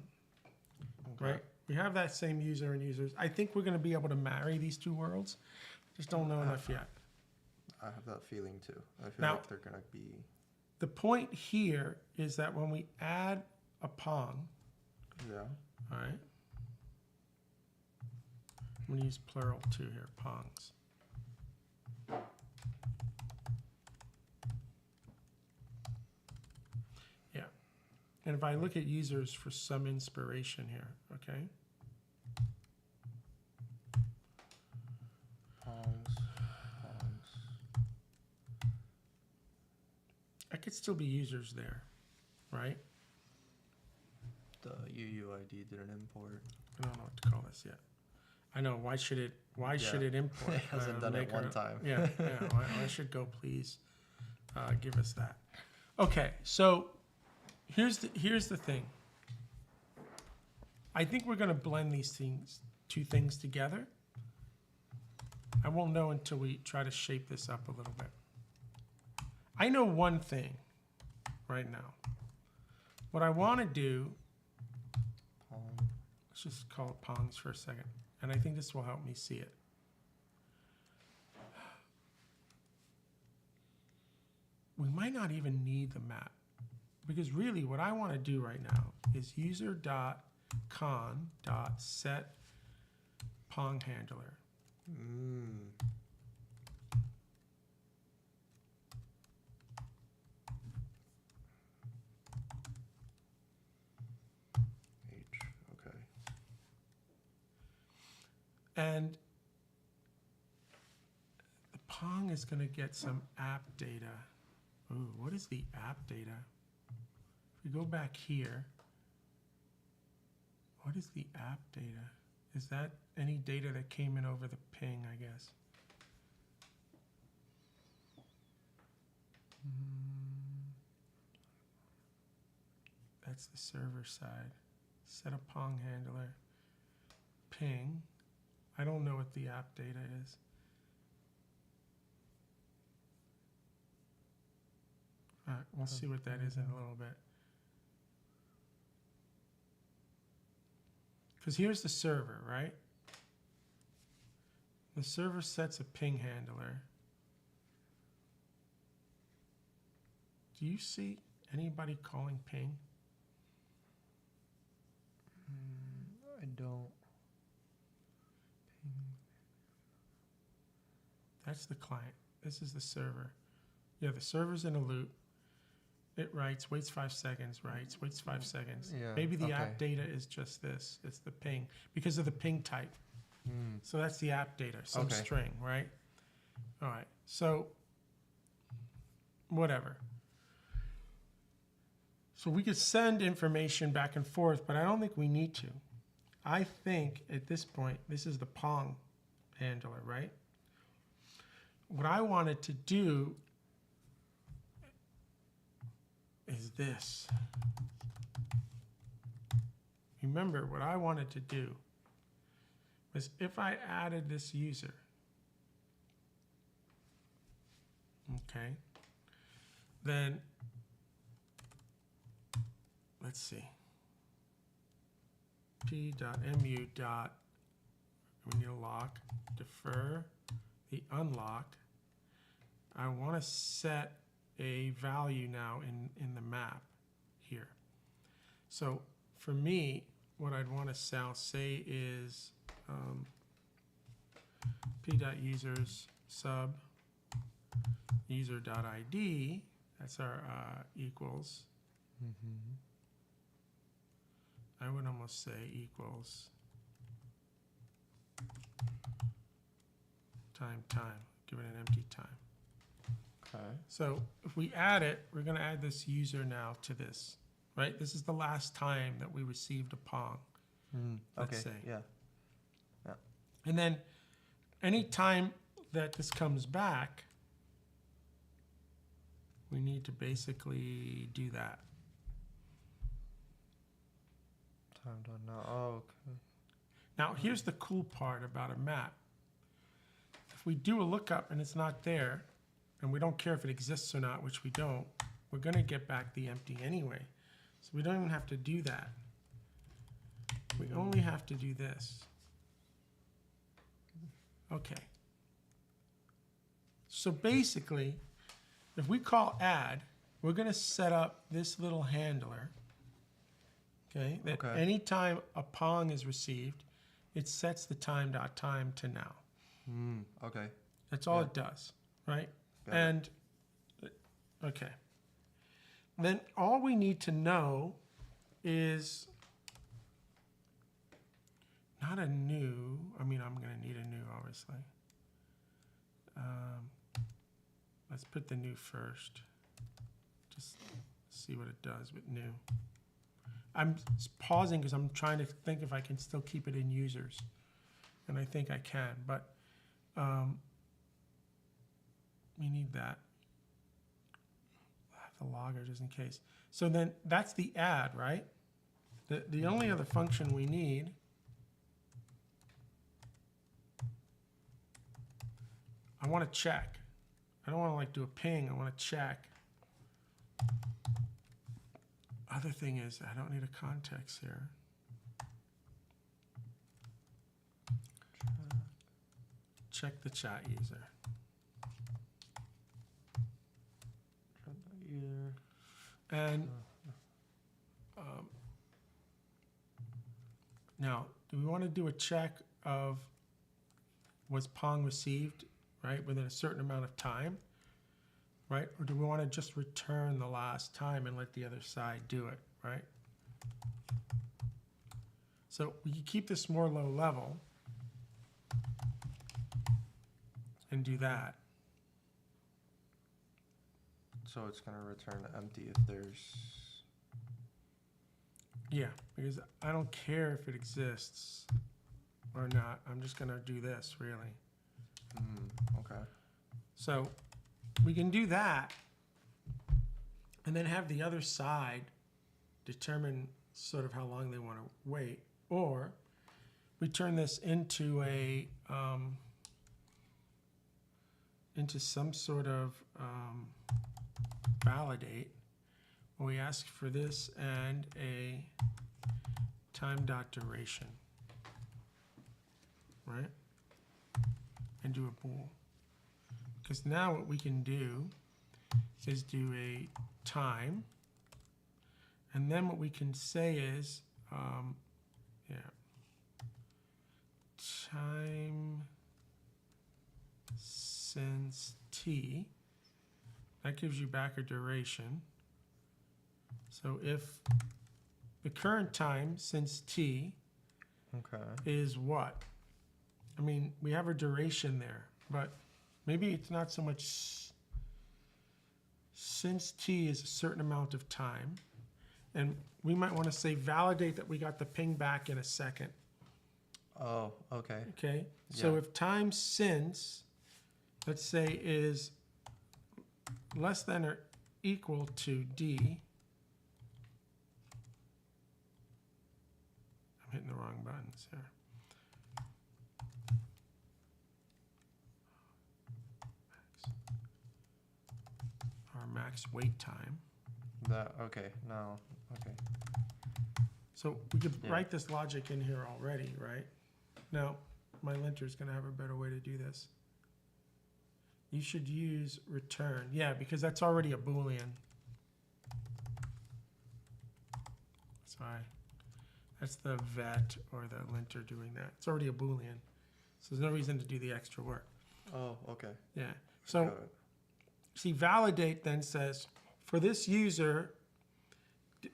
right? We have that same user and users. I think we're going to be able to marry these two worlds. Just don't know enough yet. I have that feeling too. I feel Now, like they're gonna be. The point here is that when we add a Pong, Yeah. all right, I'm going to use plural too here, Pongs. Yeah. And if I look at users for some inspiration here, okay? Pongs. I could still be users there, right? The UUID didn't import. I don't know what to call this yet. I know, why should it import? It hasn't done it one time. Yeah, why should go please give us that? Okay, so here's the thing. I think we're gonna blend these two things together. I won't know until we try to shape this up a little bit. I know one thing right now. What I want to do, let's just call it Pongs for a second, and I think this will help me see it. We might not even need the map, because really what I want to do right now is user.con.set Pong handler. Okay. And the Pong is going to get some app data. Ooh, what is the app data? If we go back here, what is the app data? Is that any data that came in over the ping, I guess? That's the server side. Set a Pong handler. Ping. I don't know what the app data is. All right, we'll see what that is in a little bit. Because here's the server, right? The server sets a ping handler. Do you see anybody calling ping? I don't. That's the client. This is the server. Yeah, the server's in a loop. It writes, waits 5 seconds, writes, waits 5 seconds. Yeah, Maybe the okay. app data is just this. It's the ping because of the ping type. So that's the app data, some Okay. string, right? All right, so whatever. So we could send information back and forth, but I don't think we need to. I think at this point, this is the Pong handler, right? What I wanted to do is this. Remember, what I wanted to do was if I added this user, okay, then let's see, p.mu dot, we need a lock, defer the unlocked. I want to set a value now in the map here. So for me, what I'd want to say is p.users sub user.id, that's our equals. I would almost say equals time, give it an empty time. Okay. So if we add it, we're going to add this user now to this, right? This is the last time that we received a Pong. Let's Okay. say. Yeah. Yeah. And then any time that this comes back, we need to basically do that. Time done now. Oh, okay. Now, here's the cool part about a map. If we do a lookup and it's not there, and we don't care if it exists or not, which we don't, we're going to get back the empty anyway. So we don't even have to do that. We only have to do this. Okay. So basically, if we call add, we're going to set up this little handler, okay, that Okay. anytime a Pong is received, it sets the time.time to now. Okay. That's all Yeah. it does, right? Got it. And, okay. Then all we need to know is not a new, I mean, I'm going to need a new, obviously. Let's put the new first. Just see what it does with new. I'm pausing because I'm trying to think if I can still keep it in users. And I think I can, but we need that. I have the logger just in case. So then that's the add, right? The only other function we need I want to check. I don't want to like do a ping. I want to check. Other thing is I don't need a context here. Check the chat user. And now, do we want to do a check of was Pong received, right, within a certain amount of time, right? Or do we want to just return the last time and let the other side do it, right? So we can keep this more low level and do that. So it's going to return empty if there's... Yeah, because I don't care if it exists or not. I'm just going to do this, really. Okay. So we can do that and then have the other side determine sort of how long they want to wait. Or we turn this into a into some sort of validate. We ask for this and a time.duration, right? And do a bool. Because now what we can do is do a time, and then what we can say is, time since t. That gives you back a duration. So if the current time since t Okay. is what? I mean, we have a duration there, but maybe it's not so much since t is a certain amount of time. And we might want to say validate that we got the ping back in a second. Oh, okay. Okay, so Yeah. if time since, let's say, is less than or equal to d, I'm hitting the wrong buttons here. Our max wait time. That, okay, no, okay. So we could Yeah. write this logic in here already, right? Now, my linter is going to have a better way to do this. You should use return. Yeah, because that's already a Boolean. That's why. That's the vet or the linter doing that. It's already a Boolean. So there's no reason to do the extra work. Oh, okay. Yeah. So Got it. see, validate then says, for this user,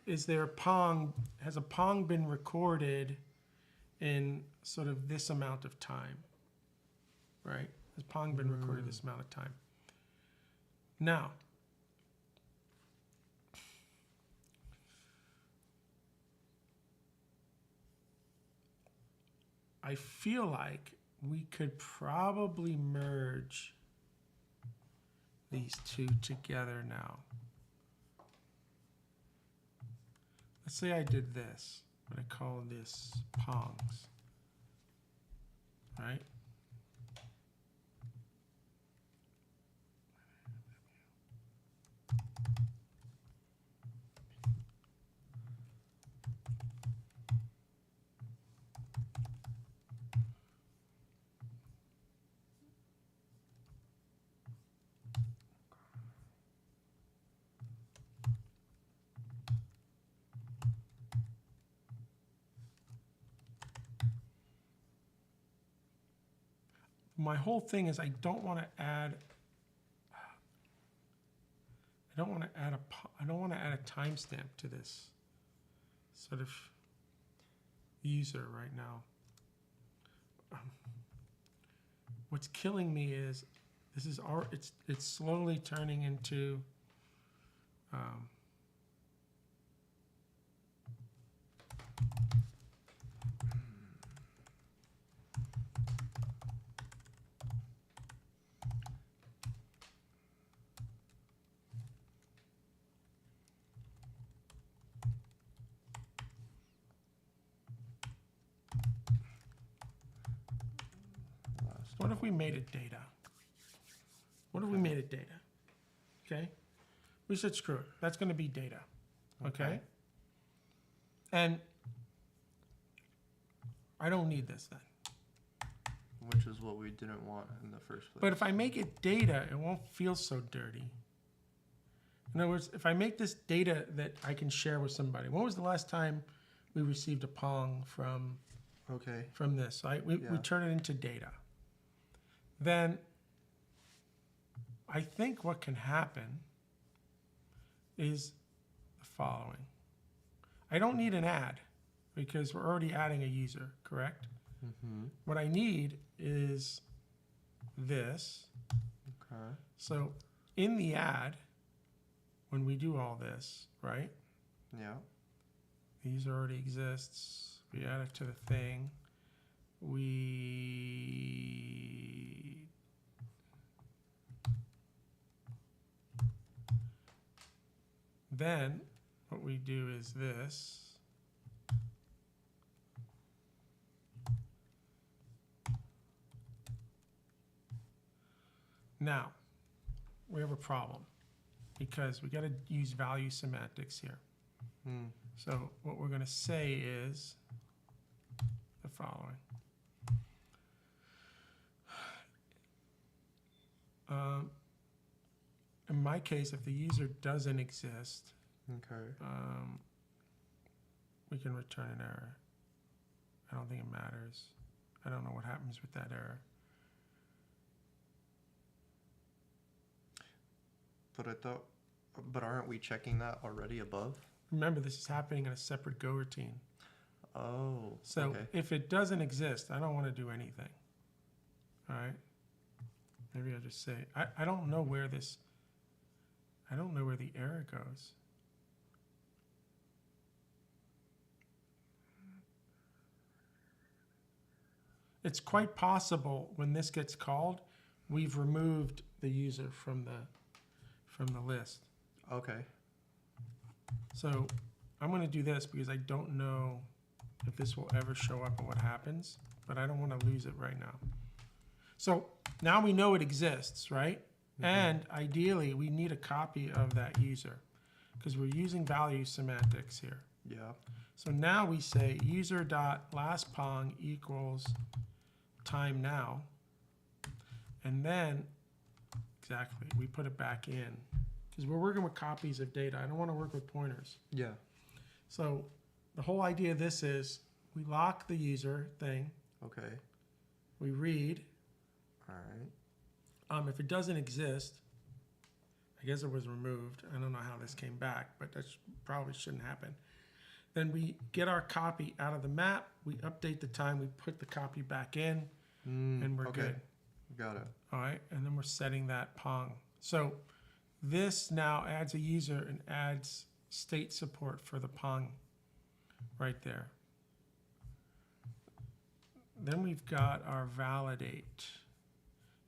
is there a Pong, has a Pong been recorded in sort of this amount of time, right? Has Pong been recorded this amount of time? Now, I feel like we could probably merge these two together now. Let's say I did this, but I call this Pongs, right? My whole thing is I don't want to add a timestamp to this sort of user right now. What's killing me is this is it's slowly turning into what if we made it data? What if we made it data? Okay? We said screw it. That's going to be data. Okay? And I don't need this then. Which is what we didn't want in the first place. But if I make it data, it won't feel so dirty. In other words, if I make this data that I can share with somebody, when was the last time we received a Pong from this? Right? We turn it into data. Then I think what can happen is the following. I don't need an add because we're already adding a user, correct? What I need is this. Okay. So in the add, when we do all this, right? Yeah. The user already exists. We add it to the thing. Then what we do is this. Now, we have a problem because we got to use value semantics here. So what we're going to say is the following. In my case, if the user doesn't exist, we can return an error. I don't think it matters. I don't know what happens with that error. But aren't we checking that already above? Remember, this is happening in a separate Go routine. Oh, So if it doesn't exist, I don't want to do anything. All right? Maybe I'll just say, I don't know where the error goes. It's quite possible when this gets called, we've removed the user from the list. Okay. So I'm going to do this because I don't know if this will ever show up and what happens, but I don't want to lose it right now. So now we know it exists, right? And ideally, we need a copy of that user because we're using value semantics here. Yeah. So now we say user.lastPong equals time now. And then, exactly, we put it back in because we're working with copies of data. I don't want to work with pointers. Yeah. So the whole idea of this is we lock the user thing, Okay. we read. All right. If it doesn't exist, I guess it was removed. I don't know how this came back, but that probably shouldn't happen. Then we get our copy out of the map, we update the time, we put the copy back in, and we're okay. good. Got it. All right, and then we're setting that Pong. So this now adds a user and adds state support for the Pong right there. Then we've got our validate.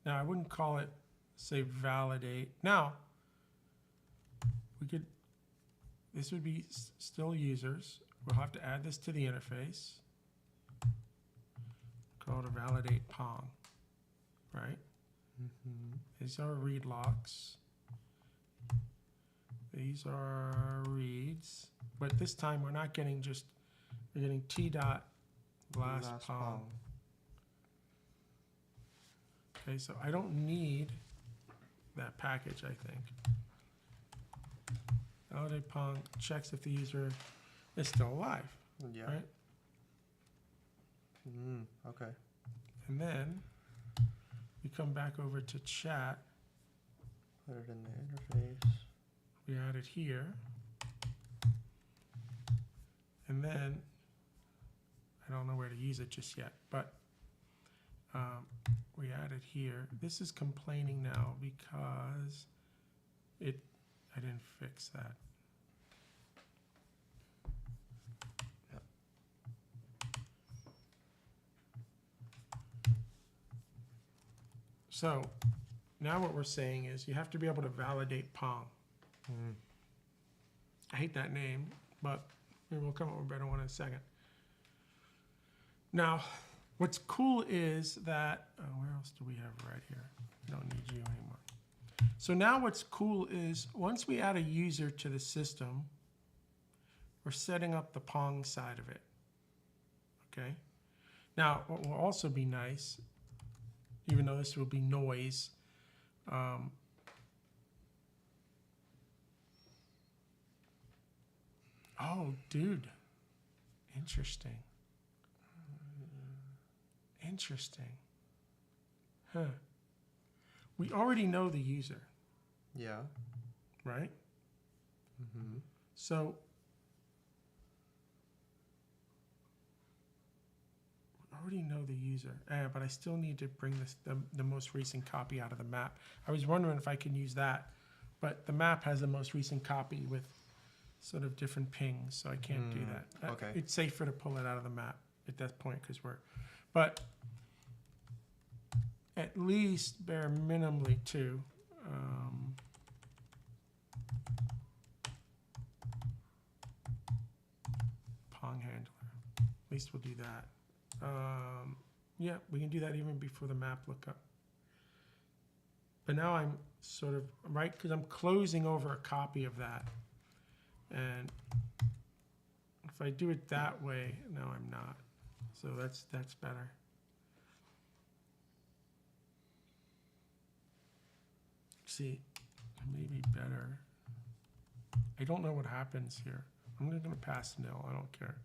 Now I wouldn't call it, say, validate. Now, we could, this would be still users. We'll have to add this to the interface. Call it a validate Pong, right? These are read locks. These are reads, but this time we're not getting just, we're getting T dot last Pong. Okay, so I don't need that package, I think. Validate Pong checks if the user is still alive, Yeah. right? Okay. And then we come back over to chat. Put it in the interface. We add it here. And then, I don't know where to use it just yet, but we add it here. This is complaining now because I didn't fix that. Yep. So now what we're saying is you have to be able to validate Pong. I hate that name, but maybe we'll come up with a better one in a second. Now, what's cool is that, where else do we have right here? We don't need you anymore. So now what's cool is once we add a user to the system, we're setting up the Pong side of it, okay? Now, what will also be nice, even though this will be noise, oh, dude, interesting. Interesting. Huh. We already know the user, Yeah. right? So we already know the user, but I still need to bring this the most recent copy out of the map. I was wondering if I can use that, but the map has the most recent copy with sort of different pings, so I can't do that. okay. It's safer to pull it out of the map at that point because but at least bare minimally two. Pong handler. At least we'll do that. Yeah, we can do that even before the map lookup. But now I'm sort of, right, because I'm closing over a copy of that. And if I do it that way, no, I'm not. So that's better. See, maybe better. I don't know what happens here. I'm going to pass nil. I don't care.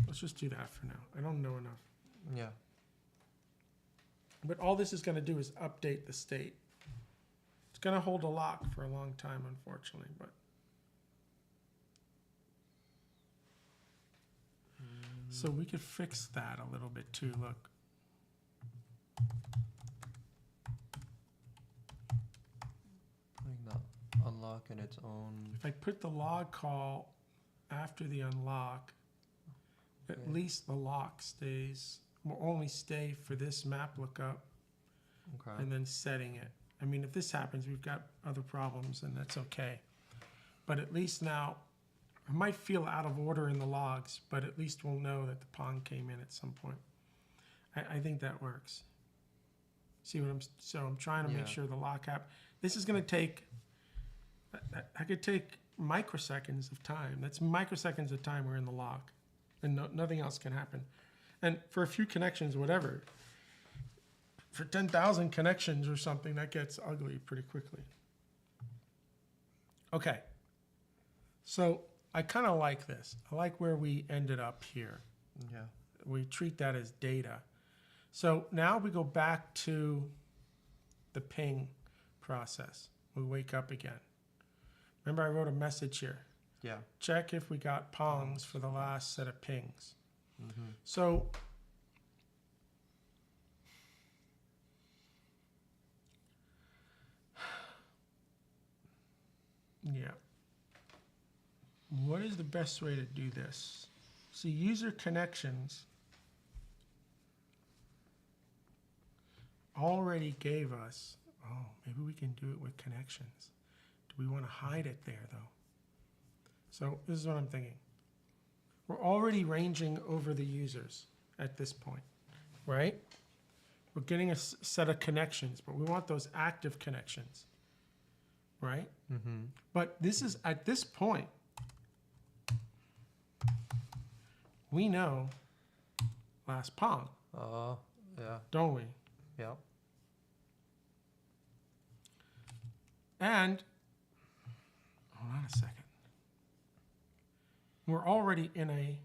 Let's just do that for now. I don't know enough. Yeah. But all this is going to do is update the state. It's going to hold a lock for a long time, unfortunately, but. So we could fix that a little bit too, look. Putting the unlock in its own. If I put the log call after the unlock, at least the lock stays, will only stay for this map lookup Okay. and then setting it. I mean, if this happens, we've got other problems, and that's okay. But at least now, I might feel out of order in the logs, but at least we'll know that the pong came in at some point. I think that works. See what I'm trying to make sure the lock app, this is going to take, I could take microseconds of time. That's microseconds of time we're in the lock, and nothing else can happen. And for a few connections, whatever, for 10,000 connections or something, that gets ugly pretty quickly. Okay. So I kind of like this. I like where we ended up here. Yeah. We treat that as data. So now we go back to the ping process. We wake up again. Remember I wrote a message here. Yeah. Check if we got pongs for the last set of pings. So yeah. What is the best way to do this? See, user connections already gave us, oh, maybe we can do it with connections. Do we want to hide it there, though? So this is what I'm thinking. We're already ranging over the users at this point, right? We're getting a set of connections, but we want those active connections, right? But this is, at this point, we know last pong, Oh, yeah. don't we? Yeah. And, hold on a second. We're already in a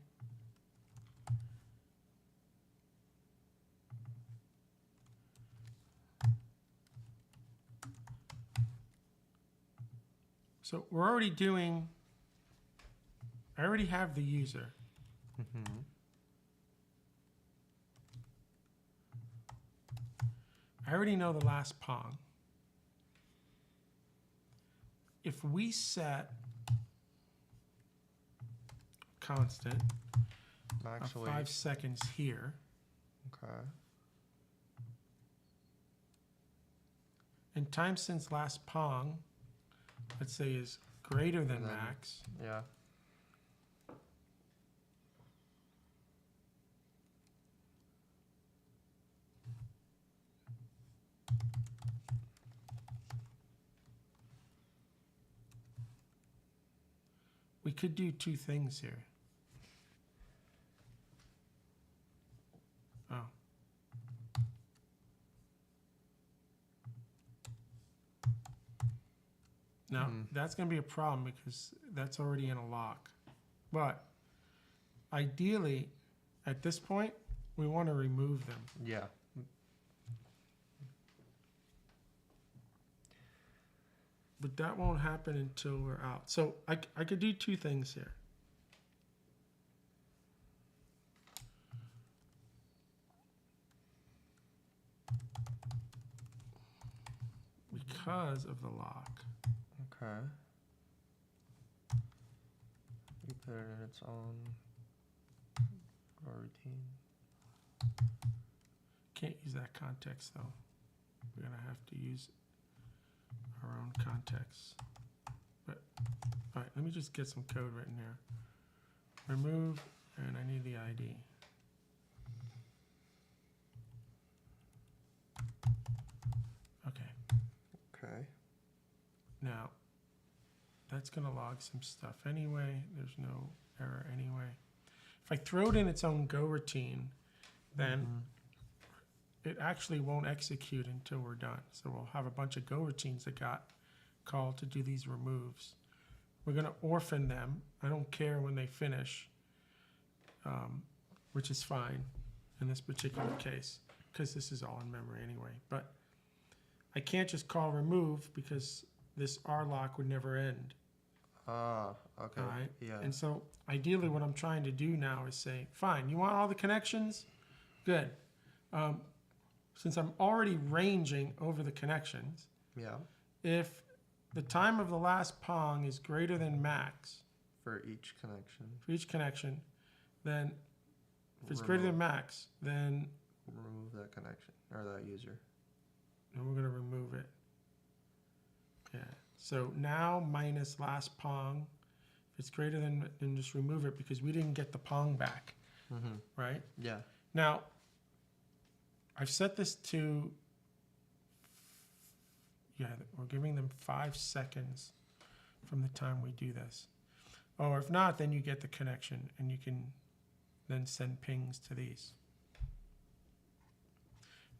so we're already doing, I already have the user. I already know the last pong. If we set constant Max of wait. 5 seconds here, Okay. and time since last pong, let's say is greater than And then- max, Yeah. we could do two things here. Oh. Now, that's going to be a problem because that's already in a lock. But ideally, at this point, we want to remove them. Yeah. But that won't happen until we're out. So I could do two things here. Because of the lock. Okay. You put it in its own routine. Can't use that context though. We're gonna have to use our own context. But all right, let me just get some code written here. Remove, and I need the ID. Okay. Okay. Now, that's going to log some stuff anyway. There's no error anyway. If I throw it in its own Go routine, then it actually won't execute until we're done. So we'll have a bunch of Go routines that got called to do these removes. We're going to orphan them. I don't care when they finish, which is fine in this particular case, because this is all in memory anyway. But I can't just call remove because this rlock would never end. Ah, okay. All right. Yeah. And so ideally what I'm trying to do now is say, fine, you want all the connections? Good. Since I'm already ranging over the connections, Yeah. if the time of the last pong is greater than max For each connection. for each connection, then if it's greater than max, then Remove that connection or that user. we're going to remove it. Yeah. So now minus last pong. If it's greater than, then just remove it because we didn't get the pong back. Right? Yeah. Now, I've set this to, yeah, we're giving them 5 seconds from the time we do this. Or if not, then you get the connection and you can then send pings to these.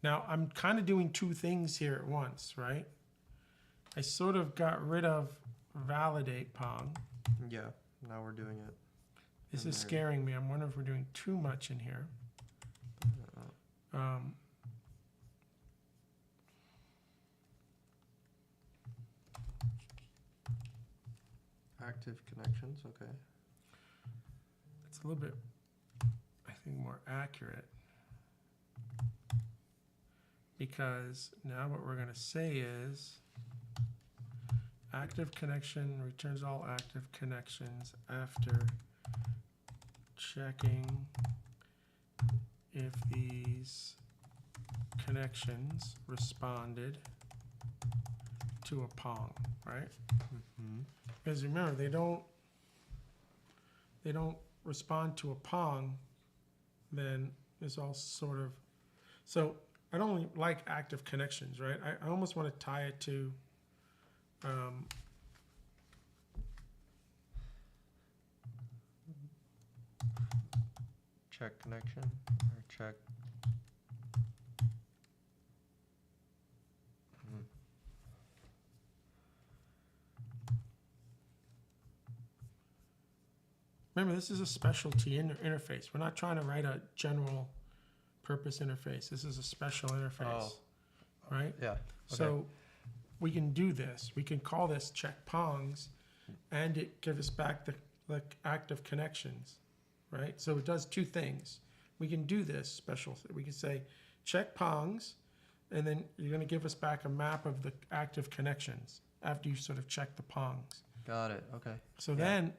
Now, I'm kind of doing 2 things here at once, right? I sort of got rid of validate pong. Yeah. Now we're doing it. This And is there- scaring me. I'm wondering if we're doing too much in here. Active connections. Okay. It's a little bit, I think, more accurate. Because now what we're going to say is active connection returns all active connections after checking if these connections responded to a pong, right? Because remember, they don't respond to a pong, then it's all sort of, so I don't really like active connections, right? I almost want to tie it to Check connection or check. remember, this is a specialty interface. We're not trying to write a general purpose interface. This is a special interface, right? Yeah. Okay. So we can do this. We can call this check pongs, and it gives us back the active connections, right? So it does 2 things. We can do this special. We can say check pongs, and then you're going to give us back a map of the active connections after you sort of check the pongs. Got it. Okay. So then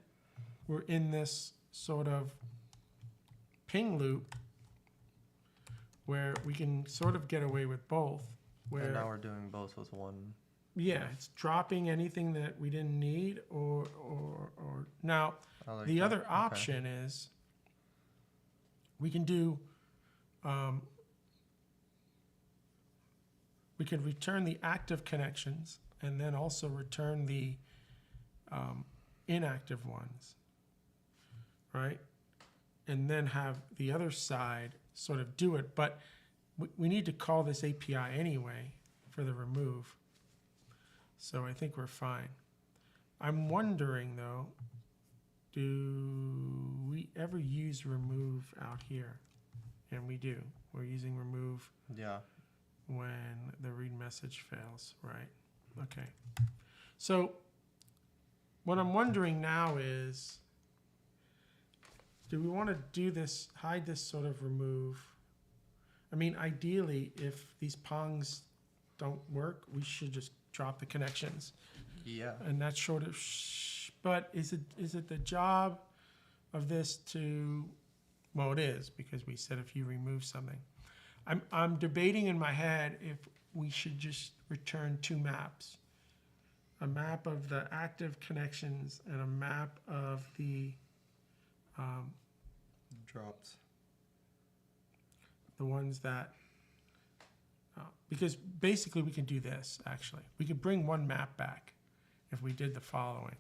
we're in this sort of ping loop where we can sort of get away with both. Where And now we're doing both with one. yeah, it's dropping anything that we didn't need, or now I like the that. other Okay. option is we can do we could return the active connections and then also return the inactive ones, right? And then have the other side sort of do it, but we need to call this API anyway for the remove. So I think we're fine. I'm wondering though, do we ever use remove out here? And we do. We're using remove Yeah. when the read message fails, right? Okay. So what I'm wondering now is, do we want to do this, hide this sort of remove? I mean, ideally, if these pongs don't work, we should just drop the connections. Yeah. And that's sort of, but is it the job of this to, well, it is, because we said if you remove something. I'm debating in my head if we should just return 2 maps. A map of the active connections and a map of the Drops. ones that, because basically we can do this, actually. We could bring 1 map back if we did the following.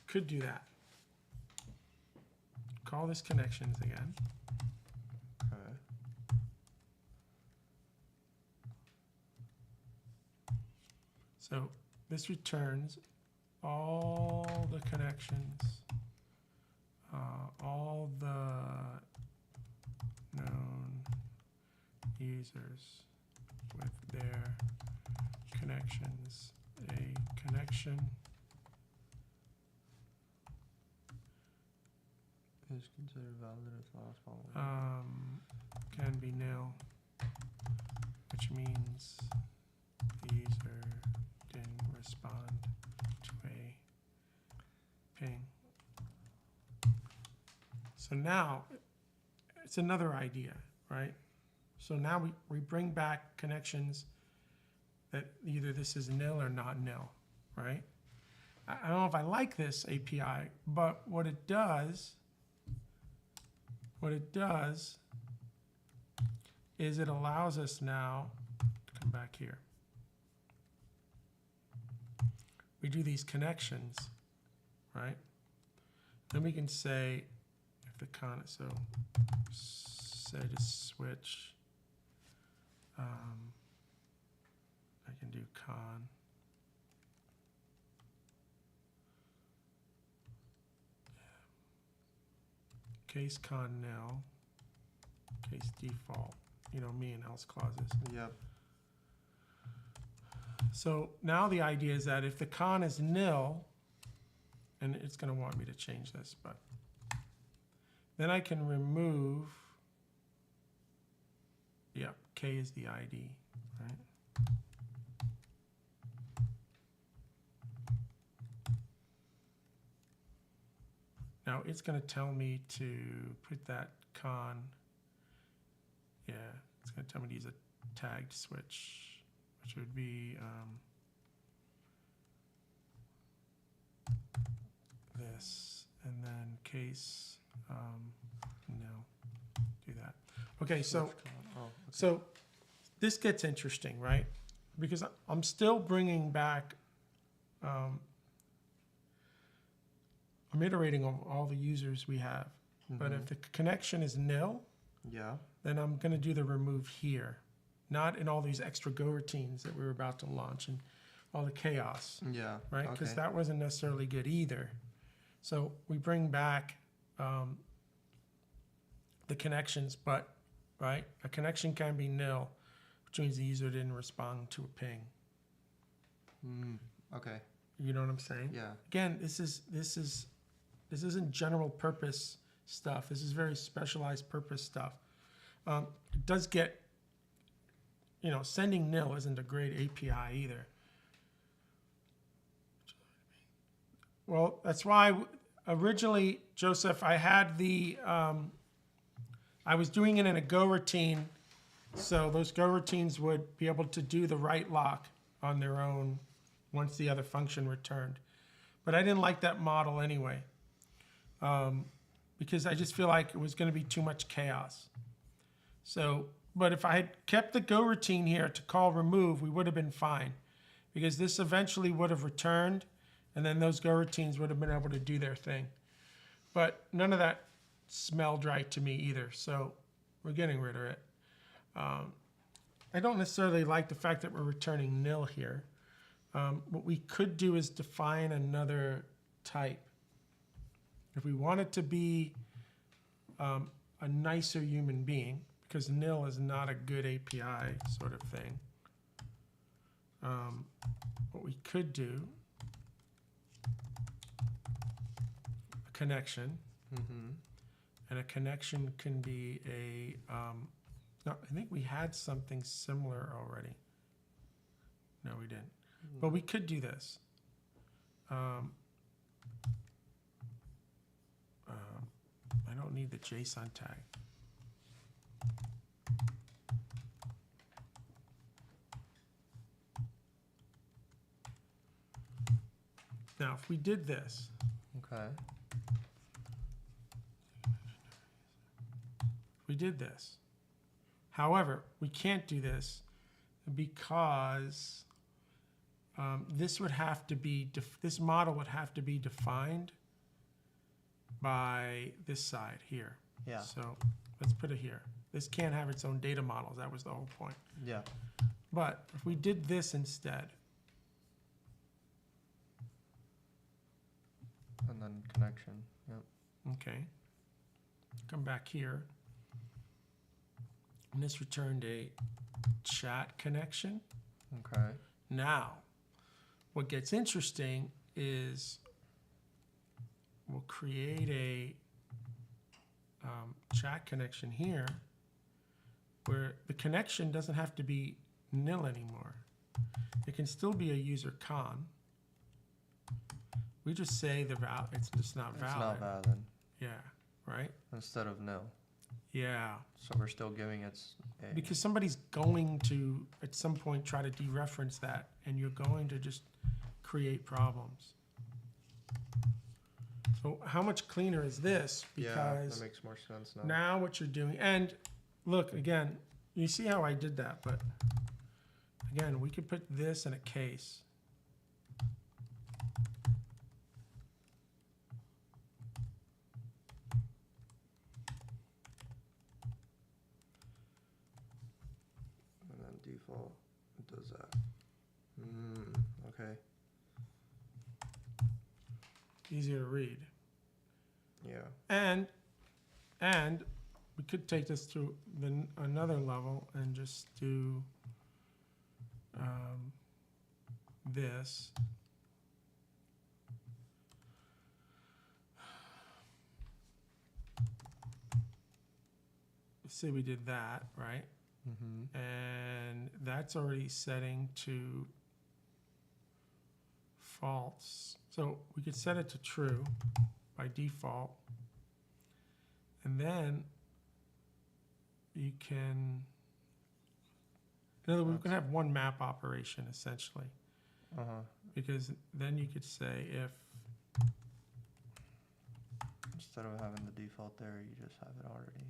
Could do that. Call this connections again. Okay. So this returns all the connections, all the known users with their connections. A connection Is considered valid if the last following. can be nil, which means the user didn't respond to a ping. So now it's another idea, right? So now we bring back connections that either this is nil or not nil, right? I don't know if I like this API, but what it does is it allows us now to come back here. We do these connections, right? Then we can say, if the con, so set a switch, I can do con. Case con nil, case default, you know, me and else clauses. Yep. So now the idea is that if the con is nil, and it's going to want me to change this, but then I can remove, yep, K is the ID, right? Now it's going to tell me to put that con, yeah, it's going to tell me to use a tagged switch, which would be this, and then case, no, do that. Okay, so, so this gets interesting, right? Because I'm still bringing back, I'm iterating on all the users we have. But if the connection is nil, Yeah. then I'm going to do the remove here, not in all these extra Go routines that we were about to launch and all the chaos, Yeah. right? Because Okay. that wasn't necessarily good either. So we bring back the connections, but, right, a connection can be nil, which means the user didn't respond to a ping. Okay. You know what I'm saying? Yeah. Again, this isn't general purpose stuff. This is very specialized purpose stuff. It does get, you know, sending nil isn't a great API either. Well, that's why originally, Joseph, I had the, I was doing it in a Go routine, so those Go routines would be able to do the write lock on their own once the other function returned. But I didn't like that model anyway, because I just feel like it was going to be too much chaos. So, but if I had kept the Go routine here to call remove, we would have been fine, because this eventually would have returned, and then those Go routines would have been able to do their thing. But none of that smelled right to me either, so we're getting rid of it. I don't necessarily like the fact that we're returning nil here. What we could do is define another type. If we want it to be a nicer human being, because nil is not a good API sort of thing, what we could do, a connection, and a connection can be a, no, I think we had something similar already. No, we didn't. But we could do this. I don't need the JSON tag. Now, if we did this, Okay. we did this. However, we can't do this because this would have to be, this model would have to be defined by this side here. Yeah. So let's put it here. This can't have its own data models. That was the whole point. Yeah. But if we did this instead, And then connection. Yep. okay, come back here, and this returned a chat connection. Okay. Now, what gets interesting is we'll create a chat connection here where the connection doesn't have to be nil anymore. It can still be a user con, we just say it's just not It's valid. not valid Yeah, right? instead of no. Yeah. So we're still giving it a. Because somebody's going to, at some point, try to dereference that, and you're going to just create problems. So how much cleaner is this? Yeah, Because that makes more sense now. now what you're doing, and look, again, you see how I did that, but again, we could put this in a case. And then default does that. Okay. Easier to read. Yeah. And we could take this to another level and just do this. Say we did that, right? Mm-hmm. And that's already setting to false. So we could set it to true by default. And then you can, in other words, we can have one map operation essentially. Because then you could say if, Instead of having the default there, you just have it already.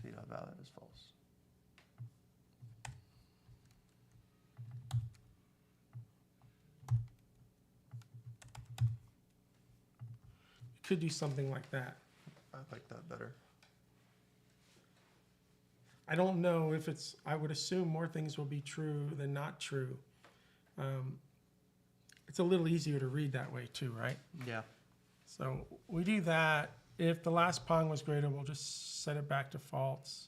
See how valid is false. you could do something like that. I like that better. I don't know if it's, I would assume more things will be true than not true. It's a little easier to read that way too, right? Yeah. So we do that. If the last pong was greater, we'll just set it back to false.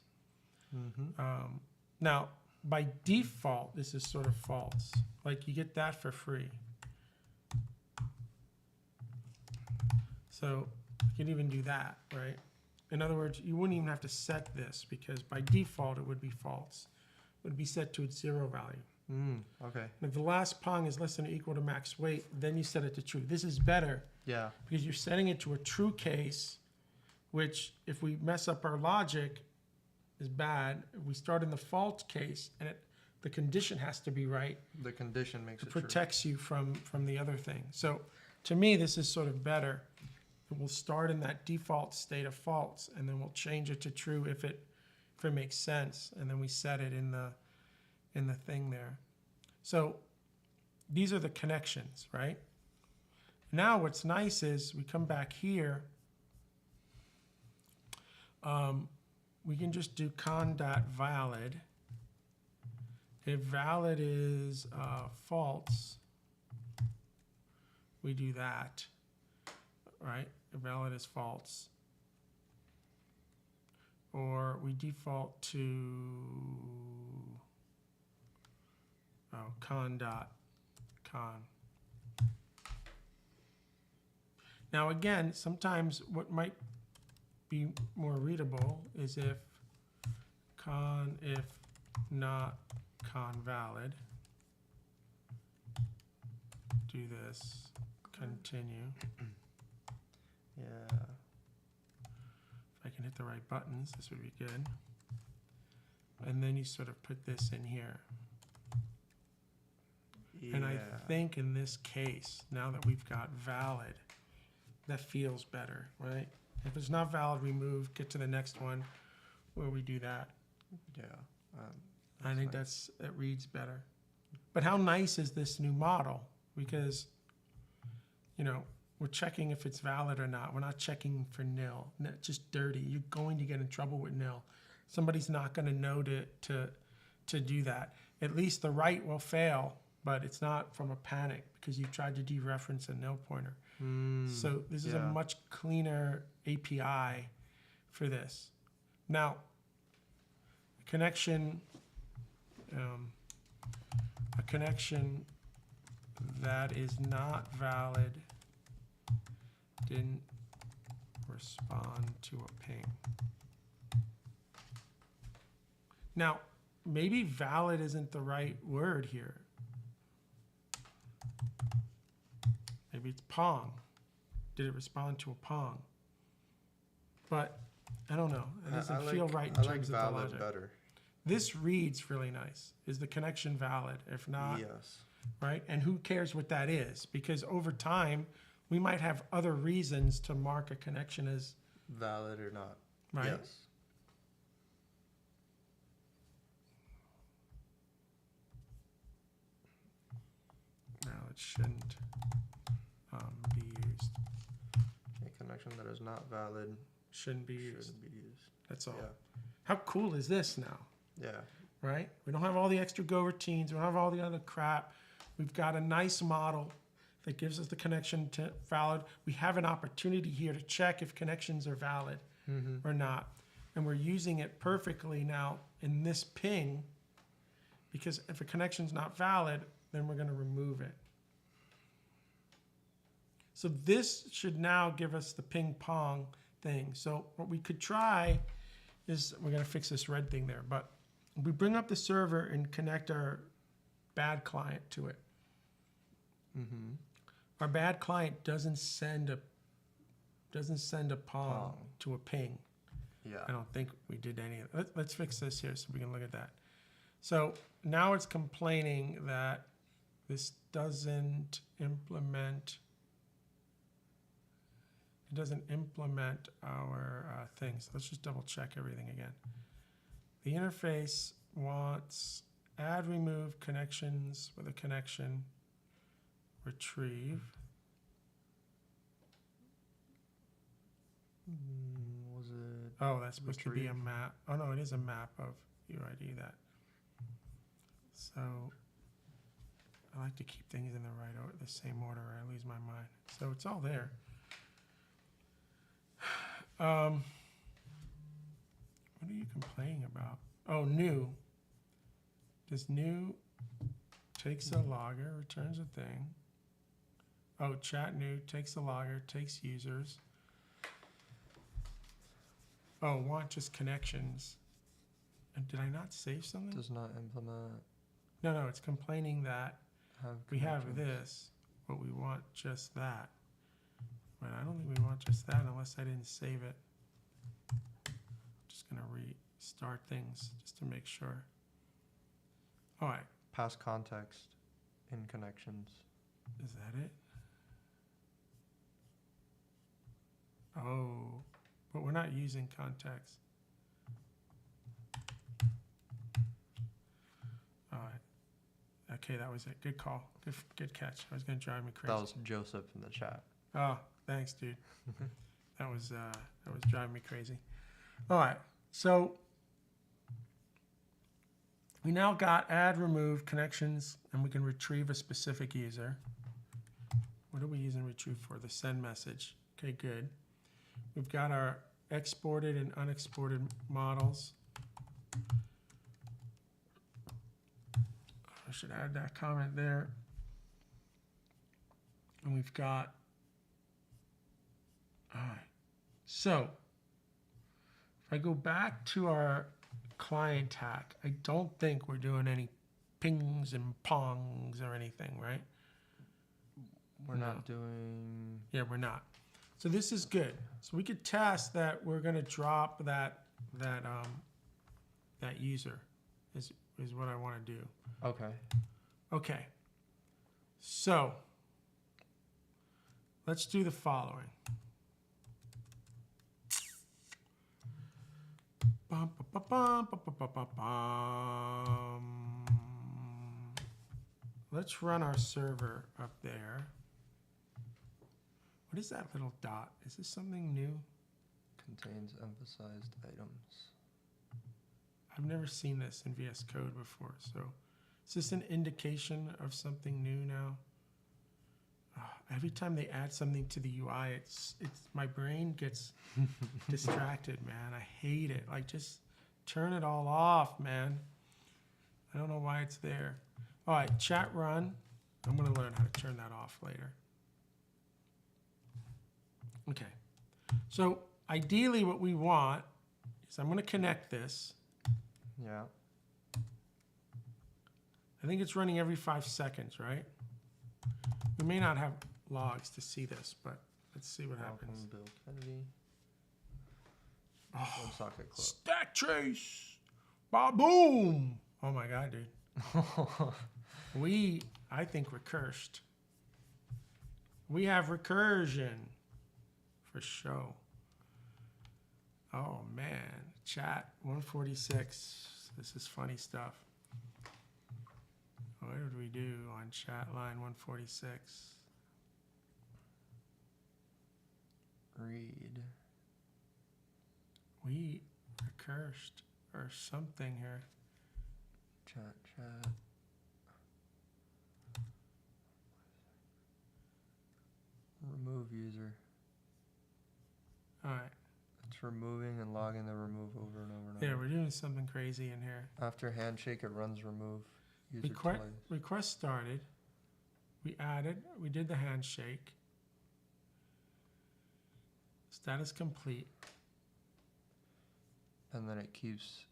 Now, by default, this is sort of false. Like you get that for free. So you can even do that, right? In other words, you wouldn't even have to set this because by default, it would be false. It would be set to its 0 value. Okay. And if the last pong is less than or equal to max weight, then you set it to true. This is better Yeah. because you're setting it to a true case, which if we mess up our logic is bad. If we start in the false case and the condition has to be right, The condition makes it it true. protects you from the other thing. So to me, this is sort of better. We'll start in that default state of false, and then we'll change it to true if it makes sense, and then we set it in the thing there. So these are the connections, right? Now what's nice is we come back here. We can just do con.valid. If valid is false, we do that, right? If valid is false. Or we default to con. Now again, sometimes what might be more readable is if not con valid. Do this, continue. Yeah. If I can hit the right buttons, this would be good. And then you sort of put this in here. And I think in this case, now that we've got valid, that feels better, right? If it's not valid, remove, get to the next one where we do that. Yeah. I think that reads better. But how nice is this new model? Because, you know, we're checking if it's valid or not. We're not checking for nil. Just dirty. You're going to get in trouble with nil. Somebody's not going to know to do that. At least the write will fail, but it's not from a panic because you tried to dereference a nil pointer. So this is a much cleaner API for this. Now, a connection that is not valid didn't respond to a ping. Now, maybe valid isn't the right word here. Maybe it's Pong. Did it respond to a Pong? But I don't know. It doesn't feel right in I like terms of the valid logic. better. This reads really nice. Is the connection valid? If not, Yes. right? And who cares what that is? Because over time, we might have other reasons to mark a connection as Valid or not. right. Yes. No, it shouldn't be used. A connection that is not valid Shouldn't be used. shouldn't be used. That's all. Yeah. How cool is this now? Yeah. Right? We don't have all the extra Go routines. We don't have all the other crap. We've got a nice model that gives us the connection to valid. We have an opportunity here to check if connections are valid or not. And we're using it perfectly now in this ping, because if a connection's not valid, then we're going to remove it. So this should now give us the ping pong thing. So what we could try is, we're going to fix this red thing there, but we bring up the server and connect our bad client to it. Our bad client doesn't send a pong to a ping. Yeah. I don't think we did any of that. Let's fix this here so we can look at that. So now it's complaining that this doesn't implement. It doesn't implement our things. Let's just double check everything again. The interface wants add, remove connections with a connection, retrieve. Was it? Oh, that's supposed to be a Retrieve. map. Oh no, it is a map of UID that. So I like to keep things in the right order, the same order, or I lose my mind. So it's all there. What are you complaining about? Oh, new. Does new takes a logger, returns a thing. Oh, chat new takes a logger, takes users. Oh, want just connections. And did I not save something? Does not implement. No, it's complaining that Have we have connections. this, but we want just that. But I don't think we want just that unless I didn't save it. Just gonna restart things just to make sure. All right, Pass context in connections. is that it? Oh, but we're not using context. All right. Okay, that was it. Good call. Good catch. I was gonna drive me crazy. That was Joseph in the chat. Oh, thanks, dude. that was driving me crazy. All right, so we now got add, remove connections, and we can retrieve a specific user. What are we using retrieve for? The send message. Okay, good. We've got our exported and unexported models. I should add that comment there. And we've got, all right. So if I go back to our client hack, I don't think we're doing any pings and pongs or anything, right? We're not doing. Yeah, we're not. So this is good. So we could test that we're going to drop that user is what I want to do. Okay. Okay. So let's do the following. Bum, ba, ba, bum, ba, ba, ba, ba, bum. Let's run our server up there. What is that little dot? Is this something new? Contains emphasized items. I've never seen this in VS Code before. So is this an indication of something new now? Every time they add something to the UI, it's my brain gets distracted, man. I hate it. Like, just turn it all off, man. I don't know why it's there. All right, chat run. I'm going to learn how to turn that off later. Okay. So ideally what we want is I'm going to connect this. Yeah. I think it's running every 5 seconds, right? We may not have logs to see this, but let's see what happens. Welcome, Bill Kennedy. Oh, WebSocket close. stack trace. Ba-boom. Oh my God, dude. I think we're cursed. We have recursion for show. Oh man, chat 146. This is funny stuff. What did we do on chat line 146? Read. We are cursed or something here. Chat. Remove user. All right. It's removing and logging the remove over and over and Yeah, over. we're doing something crazy in here. After handshake, it runs remove user twice. Request started. We did the handshake. Status complete. And then it keeps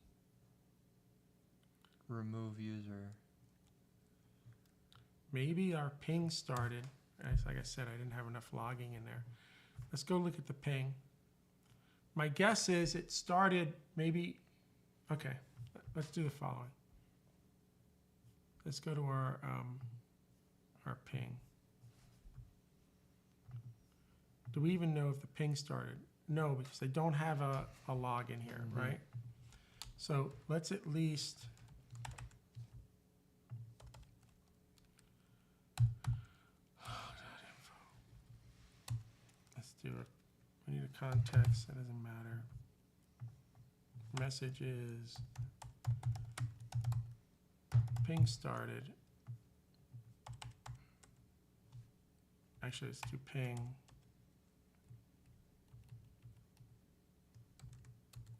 remove user. Maybe our ping started. Like I said, I didn't have enough logging in there. Let's go look at the ping. My guess is it started maybe, okay, let's do the following. Let's go to our ping. Do we even know if the ping started? No, because they don't have a log in here, right? So let's at least, let's do it. We need a context, that doesn't matter. Message is ping started. Actually, let's do ping.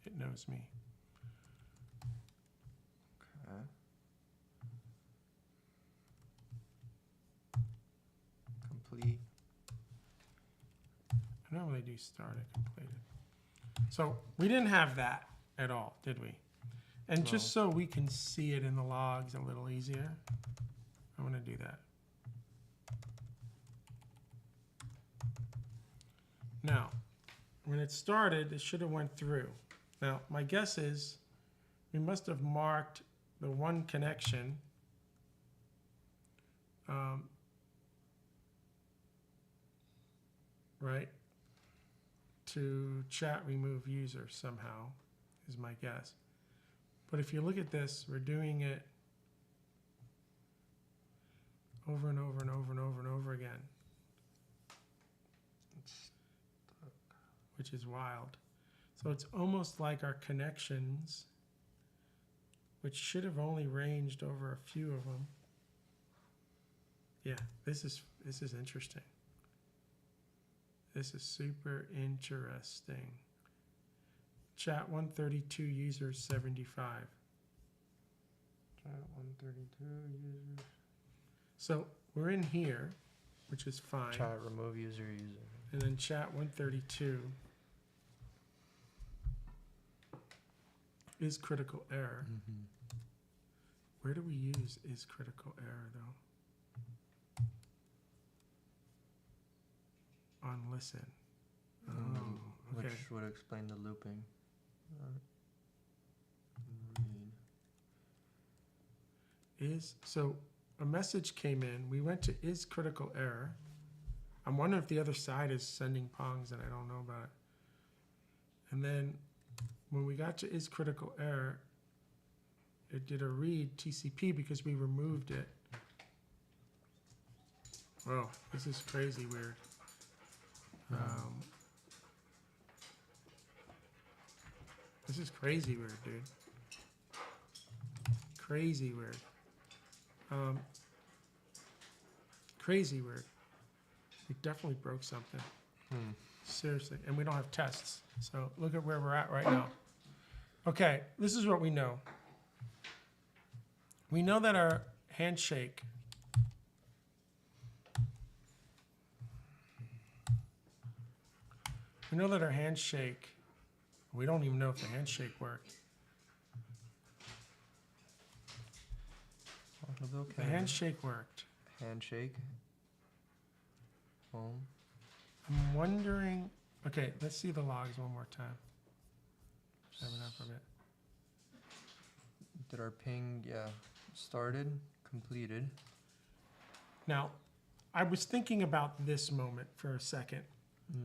It knows me. Okay. Complete. I normally do started, completed. So we didn't have that at all, did we? And just so we can see it in the logs a little easier, I'm going to do that. Now, when it started, it should have went through. Now, my guess is we must have marked the one connection right, to chat remove user somehow, is my guess. But if you look at this, we're doing it over and over and over and over and over again, which is wild. So it's almost like our connections, which should have only ranged over a few of them. Yeah, this is interesting. This is super interesting. Chat 132, users 75. Chat 132 users. So we're in here, which is fine. Chat remove user. And then chat 132 is critical error. Where do we use is critical error though? On listen. Oh, okay. Which would explain the looping. Read. So a message came in. We went to is critical error. I'm wondering if the other side is sending pongs and I don't know about it. And then when we got to is critical error, it did a read TCP because we removed it. Whoa, this is crazy weird. This is crazy weird, dude. Crazy weird. Crazy weird. We definitely broke something. Seriously. And we don't have tests. So look at where we're at right now. Okay, this is what we know. We know that our handshake we don't even know if the handshake worked. The handshake worked. Handshake. home. I'm wondering, okay, let's see the logs one more time. Just have enough of it. Did our ping, yeah, started, completed. Now, I was thinking about this moment for a second,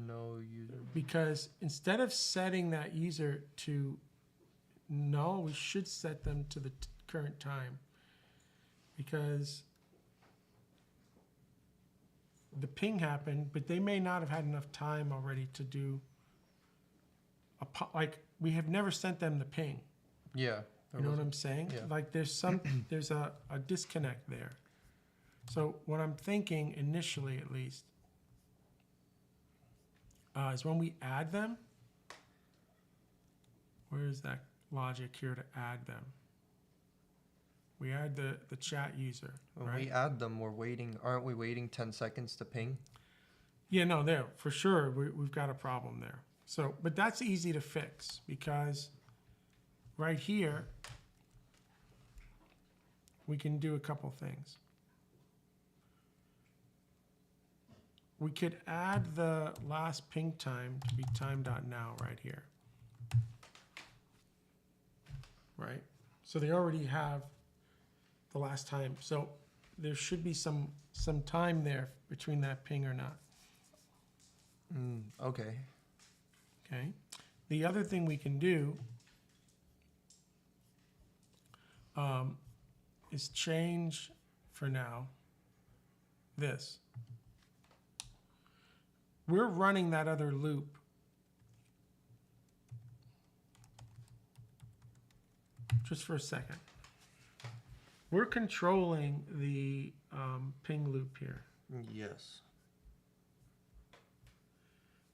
No user. because instead of setting that user to null, we should set them to the current time, because the ping happened, but they may not have had enough time already to do like, we have never sent them the ping. Yeah. You know what I'm saying? Yeah. Like there's there's a disconnect there. So what I'm thinking initially, at least, is when we add them, where is that logic here to add them? We add the chat user, When right? we add them, aren't we waiting 10 seconds to ping? Yeah, no, there, for sure, we've got a problem there. So, but that's easy to fix, because right here, we can do a couple things. We could add the last ping time to be time.now right here. Right? So they already have the last time. So there should be some time there between that ping or not. Okay. Okay. The other thing we can do is change, for now, this. We're running that other loop. Just for a second. We're controlling the ping loop here. Yes.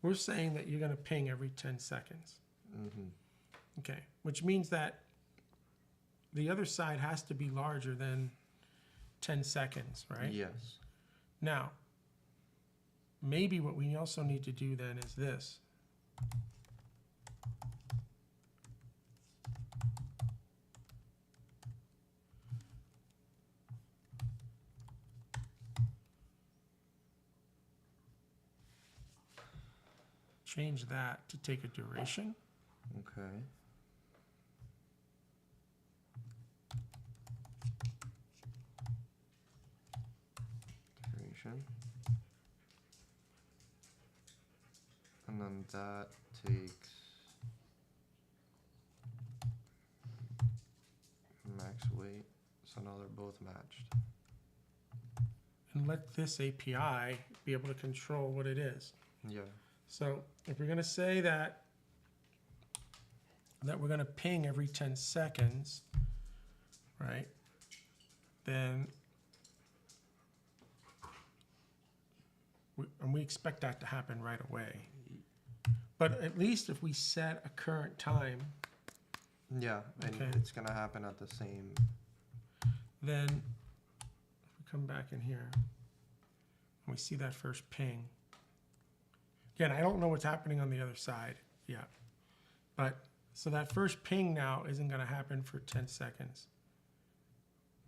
We're saying that you're going to ping every 10 seconds. Mm-hmm. Okay, which means that the other side has to be larger than 10 seconds, right? Yes. Now, maybe what we also need to do then is this. Change that to take a duration. Okay. Duration. And then that takes max weight. So now they're both matched. And let this API be able to control what it is. Yeah. So if we're going to say that we're going to ping every 10 seconds, right, then we expect that to happen right away. But at least if we set a current time, Yeah, and Okay. it's gonna happen at the same. then if we come back in here and we see that first ping, again, I don't know what's happening on the other side yet, but so that first ping now isn't going to happen for 10 seconds,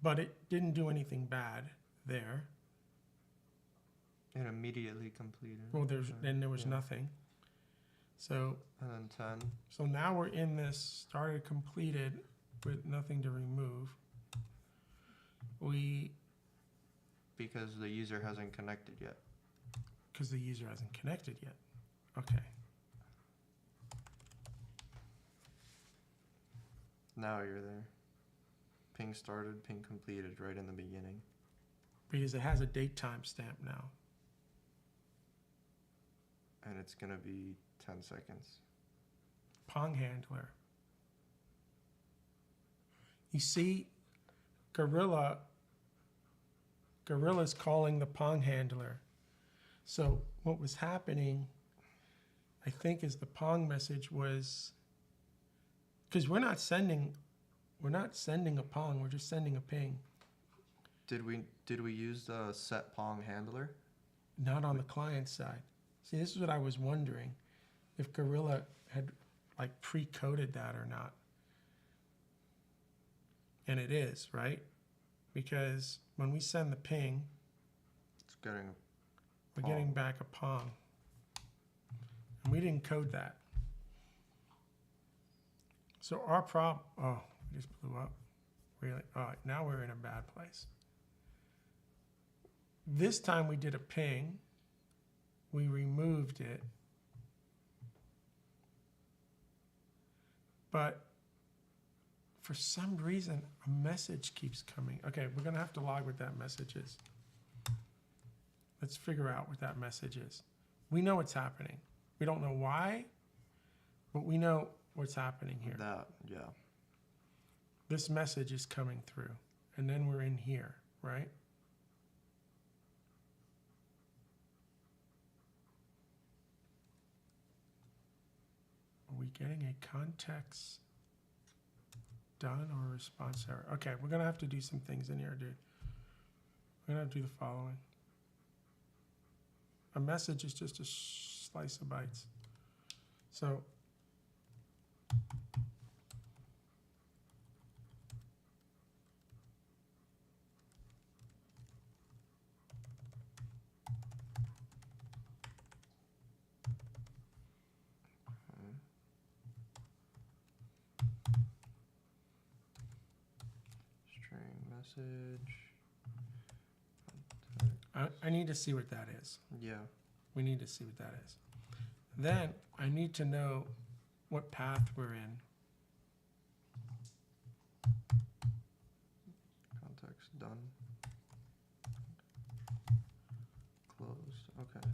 but it didn't do anything bad there. It immediately completed. Well, then there was Yeah. nothing. So And then 10. so now we're in this started completed with nothing to remove. Because the user hasn't connected yet. Because the user hasn't connected yet. Okay. Now you're there. Ping started, ping completed right in the beginning. Because it has a date timestamp now. And it's gonna be 10 seconds. Pong handler. You see, Gorilla's calling the Pong handler. So what was happening, I think, is the Pong message was, because we're not sending a Pong, we're just sending a ping. Did we use the set pong handler? Not on the client side. See, this is what I was wondering, if Gorilla had like pre-coded that or not. And it is, right? Because when we send the ping, It's getting we're We're getting back a Pong. And we didn't code that. So our problem, oh, we just blew up. Really? All right, now we're in a bad place. This time we did a ping. We removed it. But for some reason, a message keeps coming. Okay, we're gonna have to log what that message is. Let's figure out what that message is. We know what's happening. We don't know why, but we know what's happening here. That, yeah. This message is coming through, and then we're in here, right? Are we getting a context done or a response error? Okay, we're gonna have to do some things in here, dude. We're gonna have to do the following. A message is just a slice of bytes. So string message. I need to see what that is. Yeah. We need to see what that is. Then I need to know what path we're in. Context done. Closed. Okay.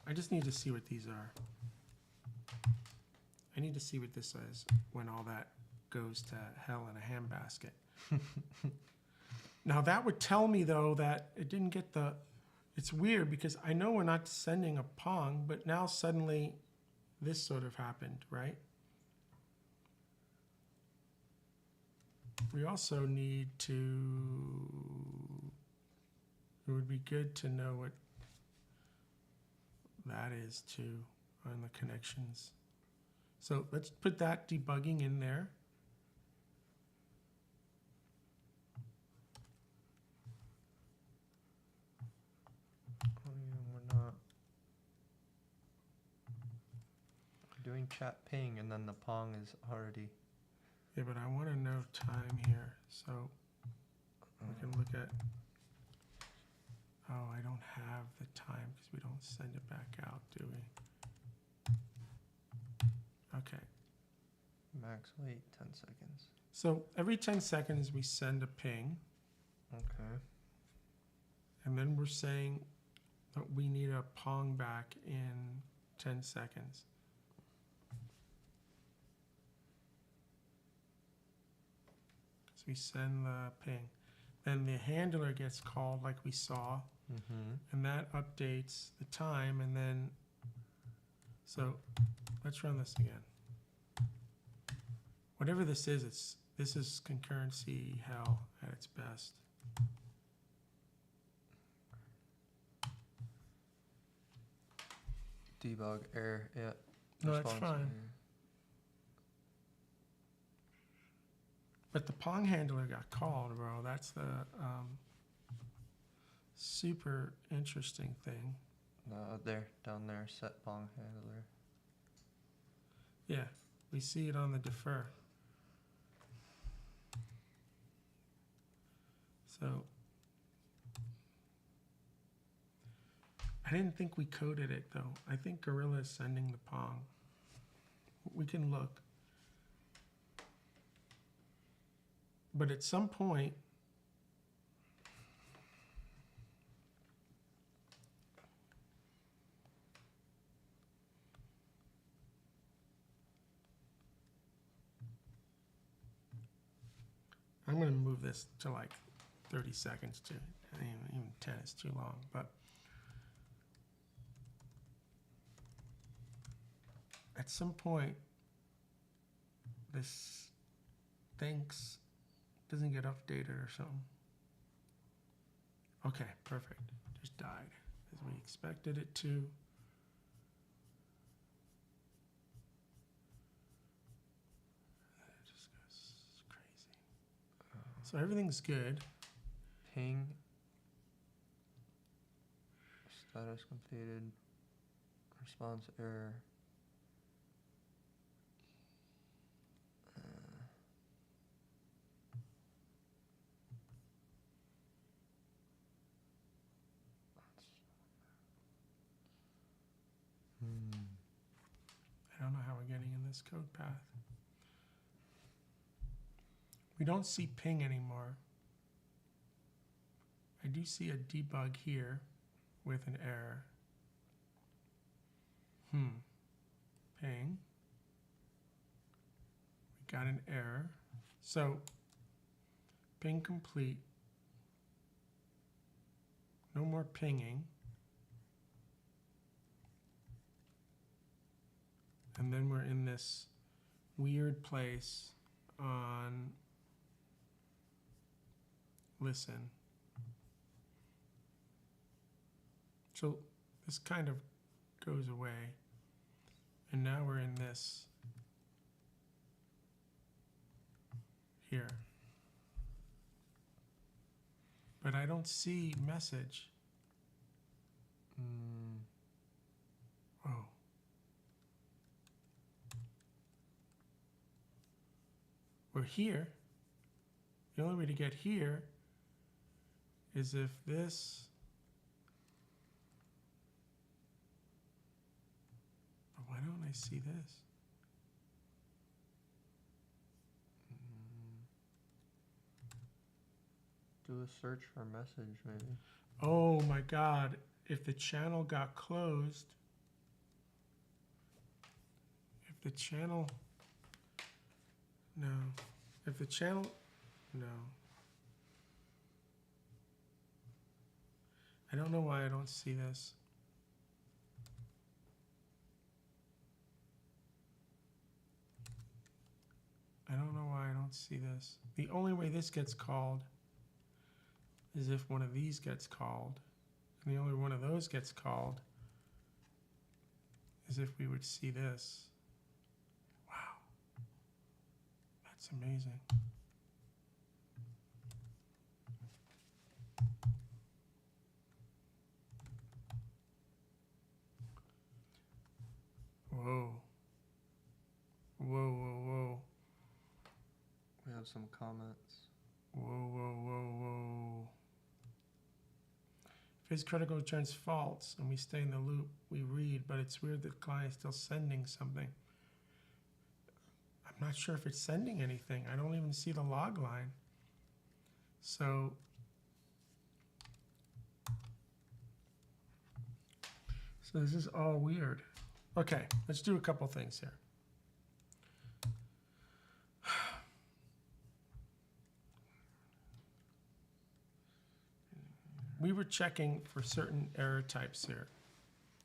I just need to see what these are. I need to see what this is when all that goes to hell in a handbasket. Now that would tell me though that it didn't get the, it's weird because I know we're not sending a Pong, but now suddenly this sort of happened, right? We also need to, it would be good to know what that is too on the connections. So let's put that debugging in there. Oh yeah, we're not. We're doing chat ping and then the Pong is already. Yeah, but I want to know time here. So we can look at, oh, I don't have the time because we don't send it back out, do we? Okay. Max wait 10 seconds. So every 10 seconds we send a ping, Okay. and then we're saying that we need a Pong back in 10 seconds. So we send the ping. Then the handler gets called like we saw, and that updates the time, and then, so let's run this again. Whatever this is, this is concurrency hell at its best. Debug error. Yeah. No, that's Response fine. error. But the Pong handler got called, bro. That's the super interesting thing. No, there, down there, set Pong handler. Yeah, we see it on the defer. So I didn't think we coded it though. I think Gorilla is sending the Pong. We can look. But at some point, I'm going to move this to like 30 seconds to, even 10 is too long, but at some point, this thinks doesn't get updated or something. Okay, perfect. Just died as we expected it to. So everything's good. Ping. Status completed. Response error. I don't know how we're getting in this code path. We don't see ping anymore. I do see a debug here with an error. Ping. We got an error. So ping complete. No more pinging. And then we're in this weird place on listen. So this kind of goes away. And now we're in this here. But I don't see message. Oh. We're here. The only way to get here is if this. But why don't I see this? Do a search for a message, maybe. Oh my God. If the channel got closed, if the channel, no. If the channel, no. I don't know why I don't see this. I don't know why I don't see this. The only way this gets called is if one of these gets called. And the only one of those gets called is if we would see this. Wow. That's amazing. Whoa. Whoa, whoa, whoa. We have some comments. Whoa, whoa, whoa, whoa. If it's critical returns false and we stay in the loop, we read, but it's weird that the client's still sending something. I'm not sure if it's sending anything. I don't even see the log line. So this is all weird. Okay, let's do a couple things here. We were checking for certain error types here.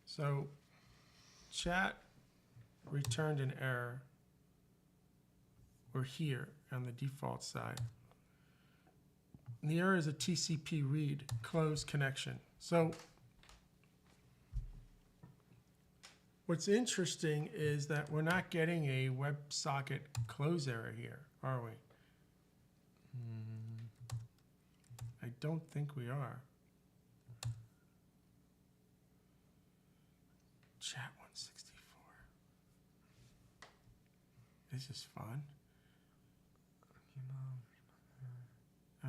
So chat returned an error. We're here on the default side. And the error is a TCP read, close connection. So what's interesting is that we're not getting a WebSocket close error here, are we? I don't think we are. Chat 164. This is fun.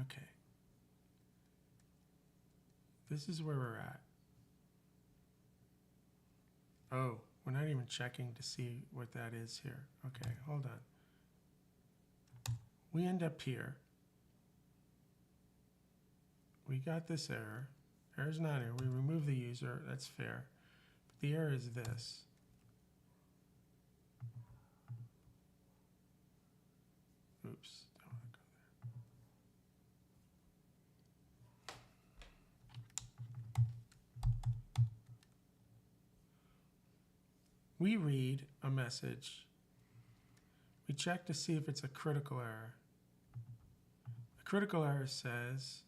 Okay. This is where we're at. Oh, we're not even checking to see what that is here. Okay, hold on. We end up here. We got this error. Error's not here. We remove the user. That's fair. But the error is this. Oops. Don't want to go there. We read a message. We check to see if it's a critical error. A critical error says,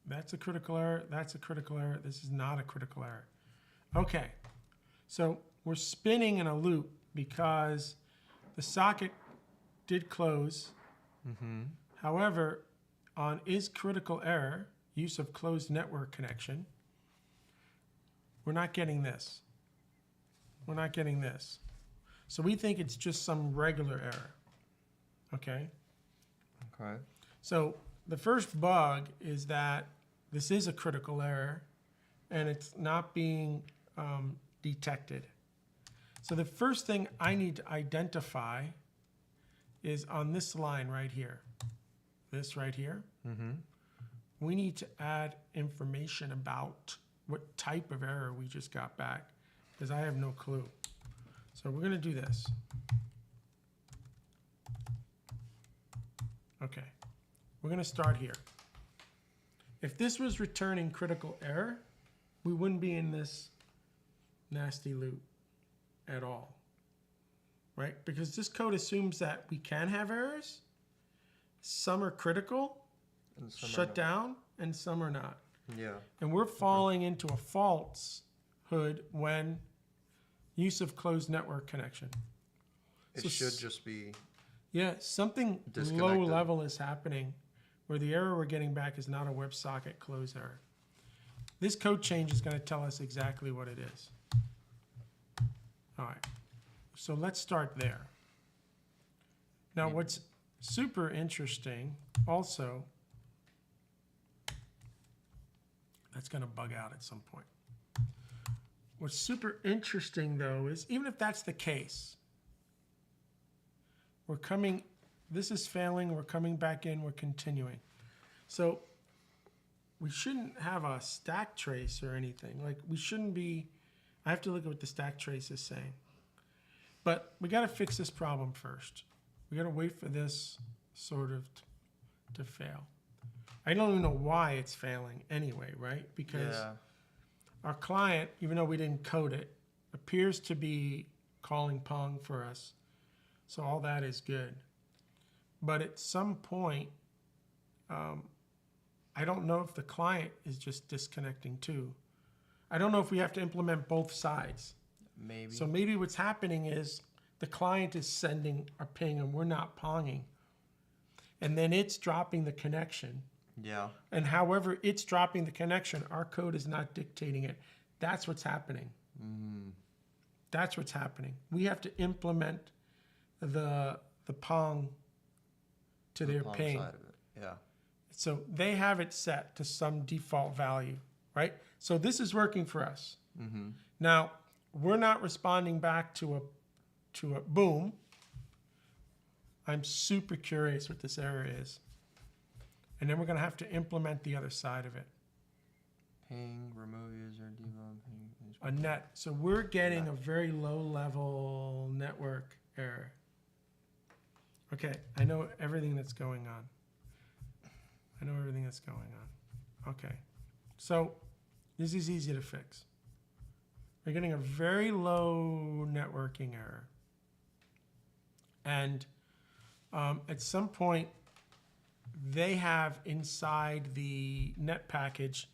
that's a critical error, that's a critical error, this is not a critical error. Okay, so we're spinning in a loop because the socket did close However, on is critical error, use of closed network connection, we're not getting this. We're not getting this. So we think it's just some regular error. Okay? Okay. So the first bug is that this is a critical error and it's not being detected. So the first thing I need to identify is on this line right here. This right here. We need to add information about what type of error we just got back, because I have no clue. So we're going to do this. Okay. We're going to start here. If this was returning critical error, we wouldn't be in this nasty loop at all, right? Because this code assumes that we can have errors. Some are critical, And some are shut not. down, and some are not. Yeah. And we're falling into a falsehood when use of closed network connection. It So should just be. Yeah, something low Disconnected. level is happening where the error we're getting back is not a WebSocket close error. This code change is going to tell us exactly what it is. All right, so let's start there. Now, what's super interesting also, that's going to bug out at some point. What's super interesting though is even if that's the case, we're coming, this is failing, we're coming back in, we're continuing. So we shouldn't have a stack trace or anything. Like we shouldn't be, I have to look at what the stack trace is saying. But we got to fix this problem first. We got to wait for this sort of to fail. I don't even know why it's failing anyway, right? Because Yeah. our client, even though we didn't code it, appears to be calling Pong for us. So all that is good. But at some point, I don't know if the client is just disconnecting too. I don't know if we have to implement both sides. Maybe. So maybe what's happening is the client is sending a ping and we're not ponging. And then it's dropping the connection. Yeah. And however it's dropping the connection, our code is not dictating it. That's what's happening. That's what's happening. We have to implement the Pong to their Long ping. side of it. Yeah. So they have it set to some default value, right? So this is working for us. Now, we're not responding back to a boom. I'm super curious what this error is. And then we're going to have to implement the other side of it. Ping, remove user, debug, ping. A net. So we're getting a very low level network error. Okay, I know everything that's going on. I know everything that's going on. Okay, so this is easy to fix. We're getting a very low networking error. And at some point, they have inside the net package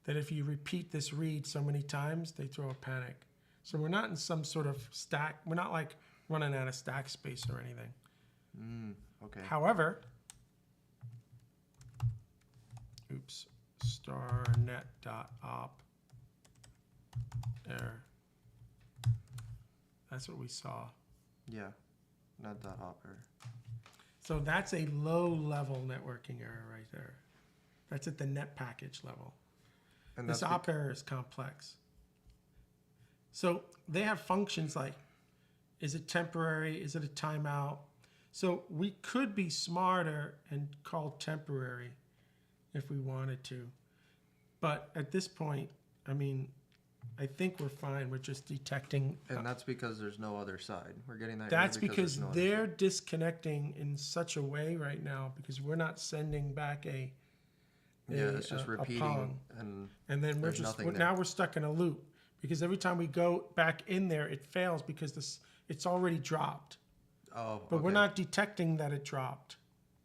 that if you repeat this read so many times, they throw a panic. So we're not in some sort of stack. We're not like running out of stack space or anything. Okay. However, oops, starnet.op error. That's what we saw. Yeah. Not that hopper. So that's a low level networking error right there. That's at the net package level. And This that's op error is complex. So they have functions like, is it temporary? Is it a timeout? So we could be smarter and call temporary if we wanted to. But at this point, I mean, I think we're fine. We're just detecting. And that's because there's no other side. We're getting that. That's error because there's no other they're side. disconnecting in such a way right now because we're not sending back a It's just a repeating Pong. and And then there's nothing there. now we're stuck in a loop because every time we go back in there, it fails because it's already dropped. oh. But we're okay. not detecting that it dropped.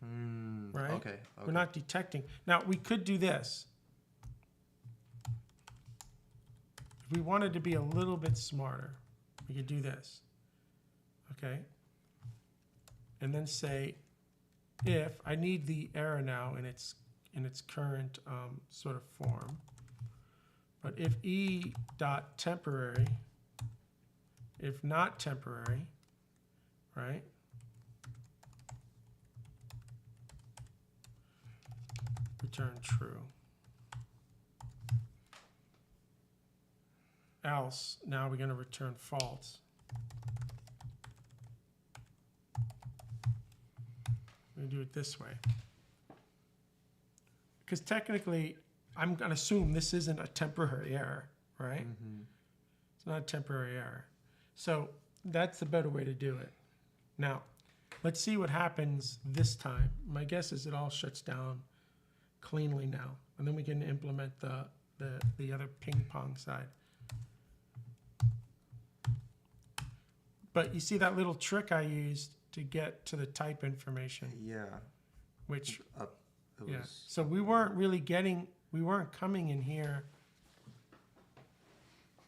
Right? Okay. We're not detecting. Now we could do this. If we wanted to be a little bit smarter, we could do this. Okay? And then say if I need the error now in its current sort of form, but if e dot temporary, if not temporary, right? Return true. Else, now we're going to return false. We're going to do it this way. Because technically, I'm going to assume this isn't a temporary error, right? It's not a temporary error. So that's the better way to do it. Now, let's see what happens this time. My guess is it all shuts down cleanly now. And then we can implement the other ping pong side. But you see that little trick I used to get to the type information, Yeah. which, It yeah. was, So we weren't coming in here.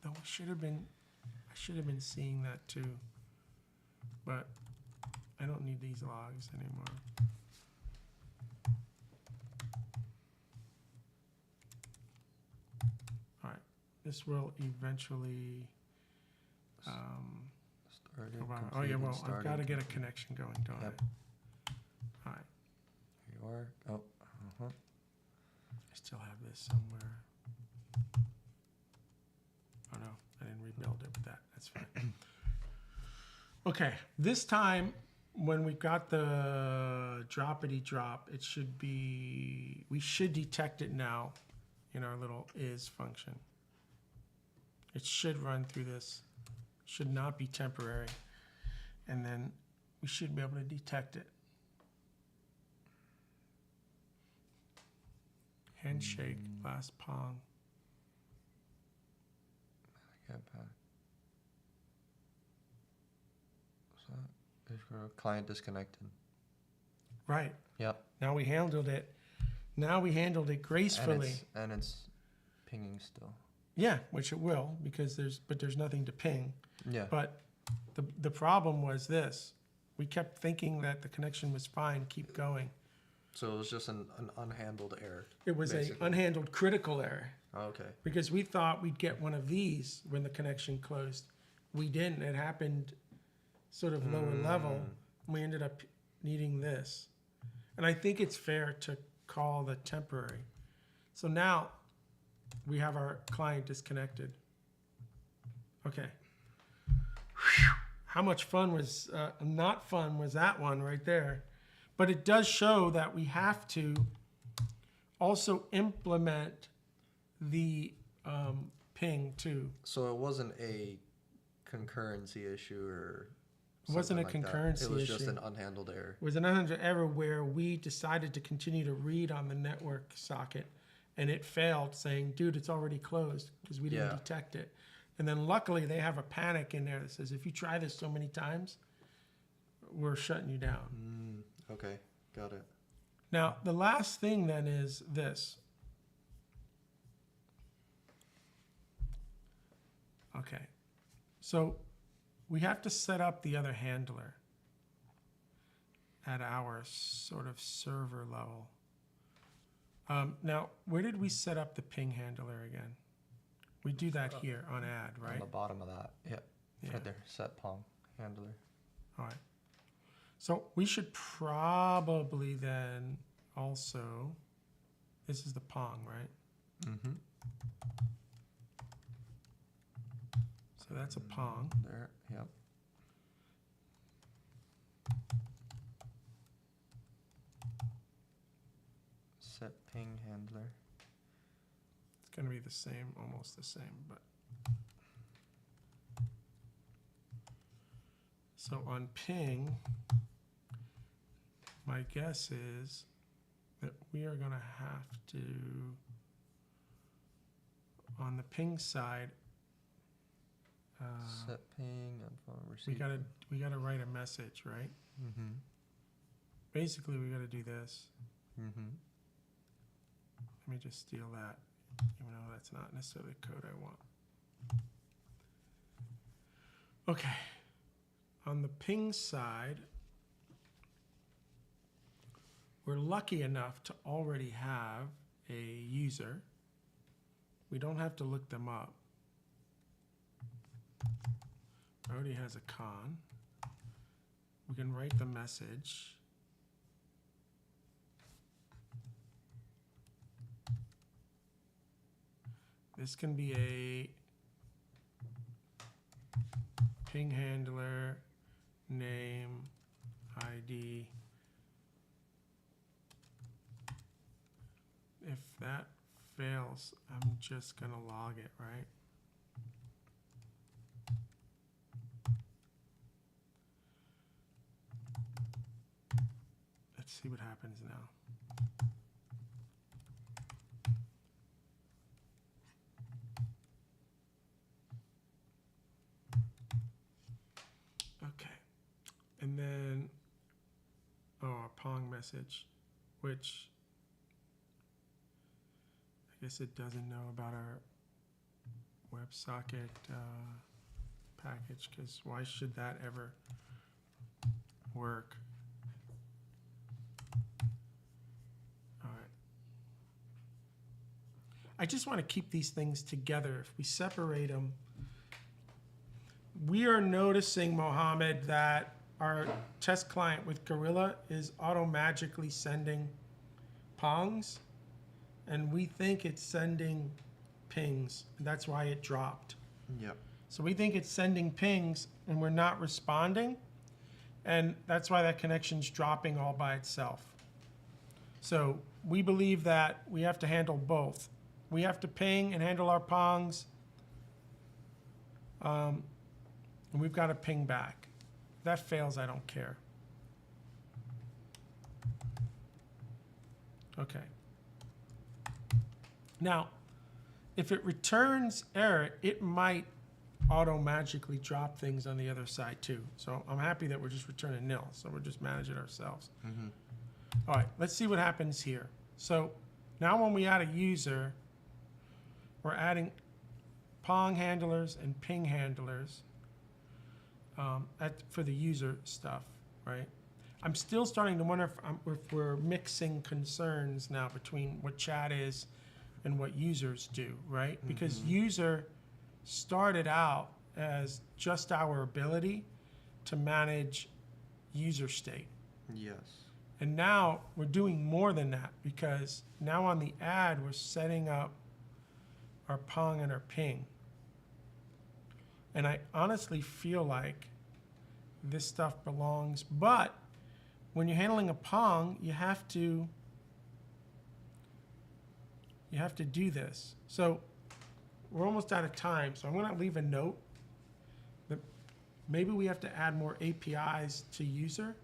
Though I should have been seeing that too. But I don't need these logs anymore. All right, this will eventually, started, oh, yeah, completed, well, I've started. got to get a connection going, don't Yep. I? All right, Here you are. Oh, I still have this somewhere. Oh no, I didn't rebuild it with that. That's fine. Okay, this time when we got the droppity drop, it should be, we should detect it now in our little is function. It should run through this, should not be temporary. And then we should be able to detect it. Handshake, last pong. get back. Is your client disconnected? Right. Yep. Now we handled it. Now we handled it gracefully. And it's pinging still. Yeah, which it will, because there's nothing to ping. Yeah. But the problem was this. We kept thinking that the connection was fine, keep going. So it was just an unhandled error. It was basically. an unhandled critical error. Oh, okay. Because we thought we'd get one of these when the connection closed. We didn't. It happened sort of lower level. We ended up needing this. And I think it's fair to call the temporary. So now we have our client disconnected. Okay. Whew. How much fun was, not fun was that one right there. But it does show that we have to also implement the ping too. So it wasn't a concurrency issue or It wasn't a something like that. concurrency It was just issue. an unhandled error. It was an unhandled error where we decided to continue to read on the network socket, and it failed, saying, dude, it's already closed, because we didn't Yeah. detect it. And then luckily they have a panic in there that says, if you try this so many times, we're shutting you down. Okay, got it. Now, the last thing then is this. Okay, so we have to set up the other handler at our sort of server level. Now, where did we set up the ping handler again? We do that here on add, On right? the bottom of that. Yep. Yeah. Right there. Set pong handler. All right. So we should probably then also, this is the pong, right? Mm-hmm. So that's a pong. There. Yep. Set ping handler. It's going to be the same, almost the same, but. So on ping, my guess is that we are going to have to, on the ping side, Set ping and phone receive. we gotta write a message, right? Mm-hmm. Basically, we gotta do this. Mm-hmm. Let me just steal that, even though that's not necessarily the code I want. Okay, on the ping side, we're lucky enough to already have a user. We don't have to look them up. Already has a con. We can write the message. This can be a ping handler, name, ID. If that fails, I'm just gonna log it, right? Let's see what happens now. Okay, and then, oh, a Pong message, which I guess it doesn't know about our WebSocket package, because why should that ever work? All right. I just want to keep these things together. If we separate them, we are noticing, Mohammed, that our test client with Gorilla is auto-magically sending pongs, and we think it's sending pings. That's why it dropped. Yep. So we think it's sending pings, and we're not responding, and that's why that connection's dropping all by itself. So we believe that we have to handle both. We have to ping and handle our pongs, and we've got to ping back. If that fails, I don't care. Okay. Now, if it returns error, it might auto-magically drop things on the other side too. So I'm happy that we're just returning nil. So we're just managing it ourselves. Mm-hmm. All right, let's see what happens here. So now when we add a user, we're adding Pong handlers and ping handlers for the user stuff, right? I'm still starting to wonder if we're mixing concerns now between what chat is and what users do, right? Mm-hmm. Because user started out as just our ability to manage user state. Yes. And now we're doing more than that, because now on the ad, we're setting up our Pong and our ping. And I honestly feel like this stuff belongs, but when you're handling a Pong, you have to do this. So we're almost out of time, so I'm going to leave a note that maybe we have to add more APIs to user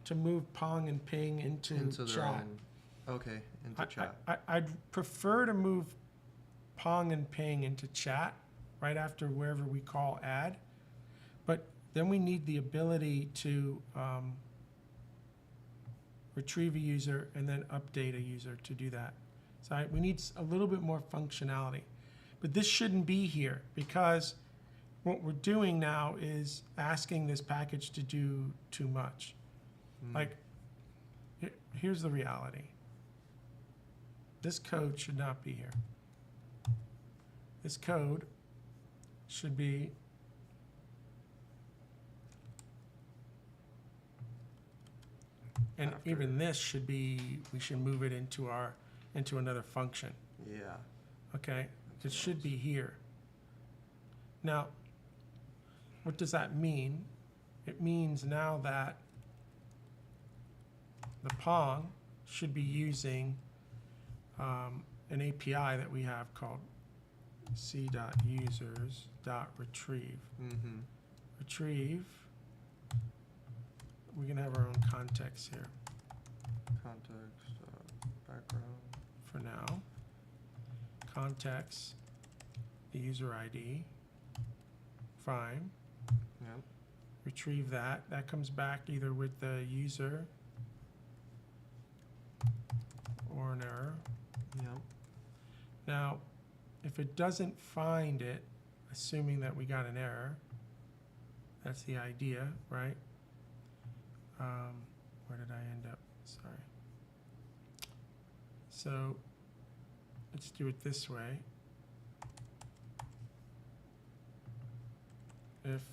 to move Pong and ping into Into their chat. own. Okay, into chat. I'd prefer to move Pong and ping into chat right after wherever we call add, but then we need the ability to retrieve a user and then update a user to do that. So we need a little bit more functionality. But this shouldn't be here, because what we're doing now is asking this package to do too much. Like, here's the reality. This code should not be here. This code should be and After. even this should be, we should move it into another function. Yeah. Okay, it should be here. Now, what does that mean? It means now that the Pong should be using an API that we have called c.users.retrieve. Mm-hmm. Retrieve, we can have our own context here Context, background. for now. Context, the user ID, fine. Yep. Retrieve that. That comes back either with the user or an error. Yep. Now, if it doesn't find it, assuming that we got an error, that's the idea, right? Where did I end up? Sorry. So let's do it this way. If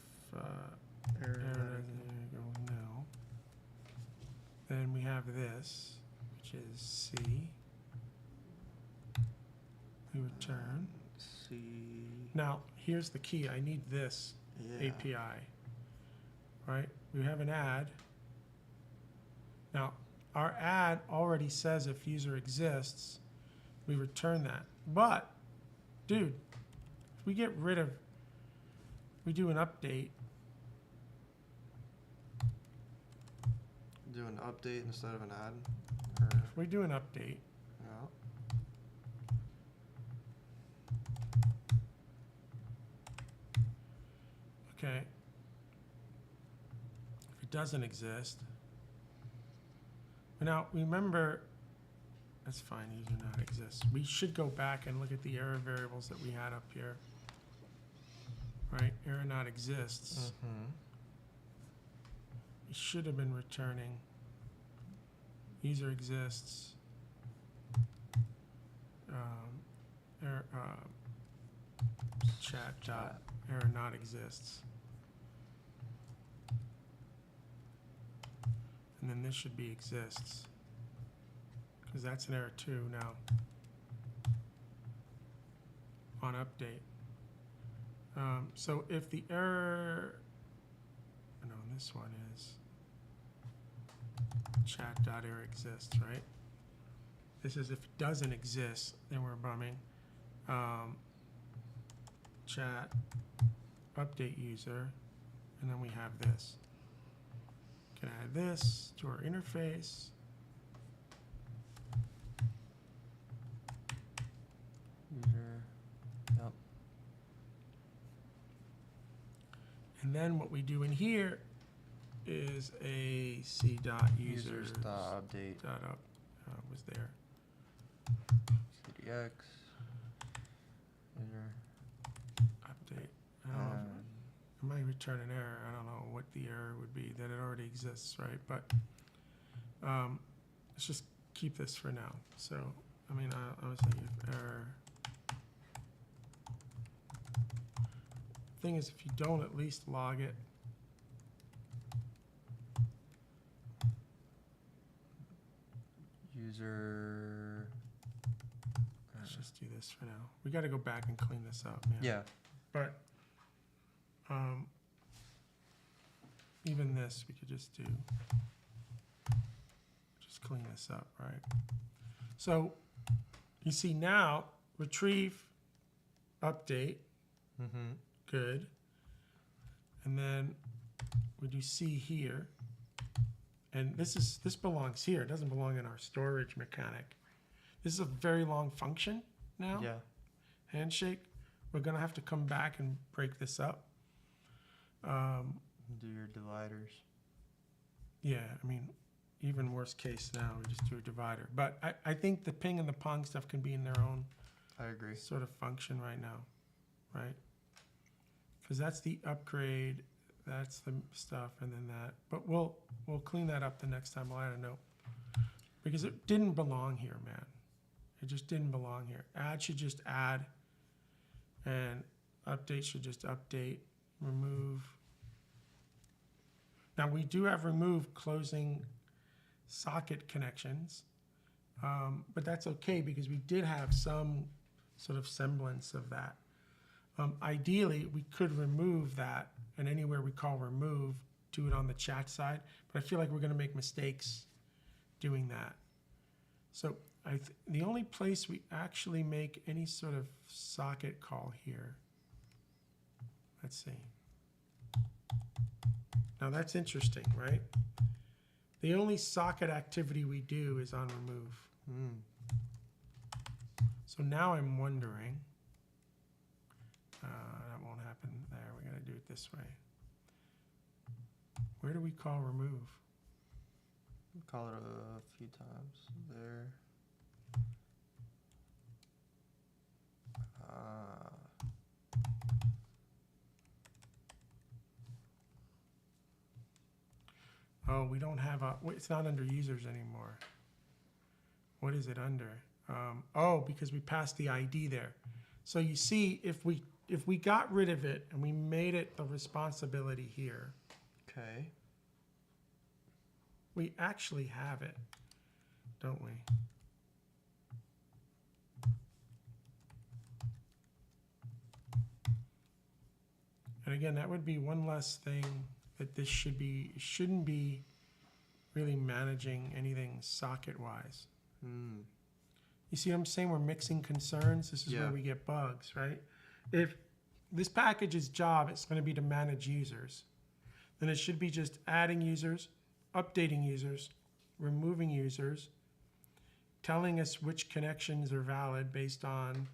error doesn't go nil, then we have this, which is C. We return. C. Now, here's the key. I need this Yeah. API, right? We have an add. Now, our add already says if user exists, we return that. But, dude, if we get rid of, we do an update. Do an update instead of an add. Or, If we do an update, yeah. okay. If it doesn't exist, now remember, that's fine, user not exists. We should go back and look at the error variables that we had up here. Right, error not exists. It should have been returning user exists. Error, chat dot error not exists. And then this should be exists, because that's an error too now on update. So if the error, no, this one is chat.error exists, right? This is if it doesn't exist, then we're bumming. Chat update user, and then we have this. Can add this to our interface. User. Yep. And then what we do in here is a c dot users Users dot update. dot up was there. CDX. User. Update. I don't know. It might return an error. I don't know what the error would be, that it already exists, right? But let's just keep this for now. So, I mean, I was thinking if error. Thing is, if you don't at least log it, User. let's just do this for now. We got to go back and clean this up, man. Yeah. But even this, we could just do, just clean this up, right? So you see now, retrieve, update, good. And then we do C here. And this belongs here. It doesn't belong in our storage mechanic. This is a very long function now. Yeah. Handshake. We're gonna have to come back and break this up. Do your dividers. Yeah, I mean, even worst case now, we just do a divider. But I think the ping and the pong stuff can be in their own I agree. sort of function right now, right? Because that's the upgrade, that's the stuff, and then that. But we'll clean that up the next time. I'll add a note. Because it didn't belong here, man. It just didn't belong here. Add should just add, and update should just update, remove. Now we do have remove closing socket connections, but that's okay because we did have some sort of semblance of that. Ideally, we could remove that, and anywhere we call remove, do it on the chat side, but I feel like we're gonna make mistakes doing that. So the only place we actually make any sort of socket call here, let's see. Now that's interesting, right? The only socket activity we do is on remove. So now I'm wondering, that won't happen there. We gotta do it this way. Where do we call remove? Call it a few times there. Oh, we don't have a, it's not under users anymore. What is it under? Oh, because we passed the ID there. So you see, if we got rid of it and we made it the responsibility here, Okay. we actually have it, don't we? And again, that would be one less thing that this shouldn't be really managing anything socket-wise. Hmm. You see what I'm saying? We're mixing concerns. This is where Yeah. we get bugs, right? If this package's job is going to be to manage users, then it should be just adding users, updating users, removing users, telling us which connections are valid based on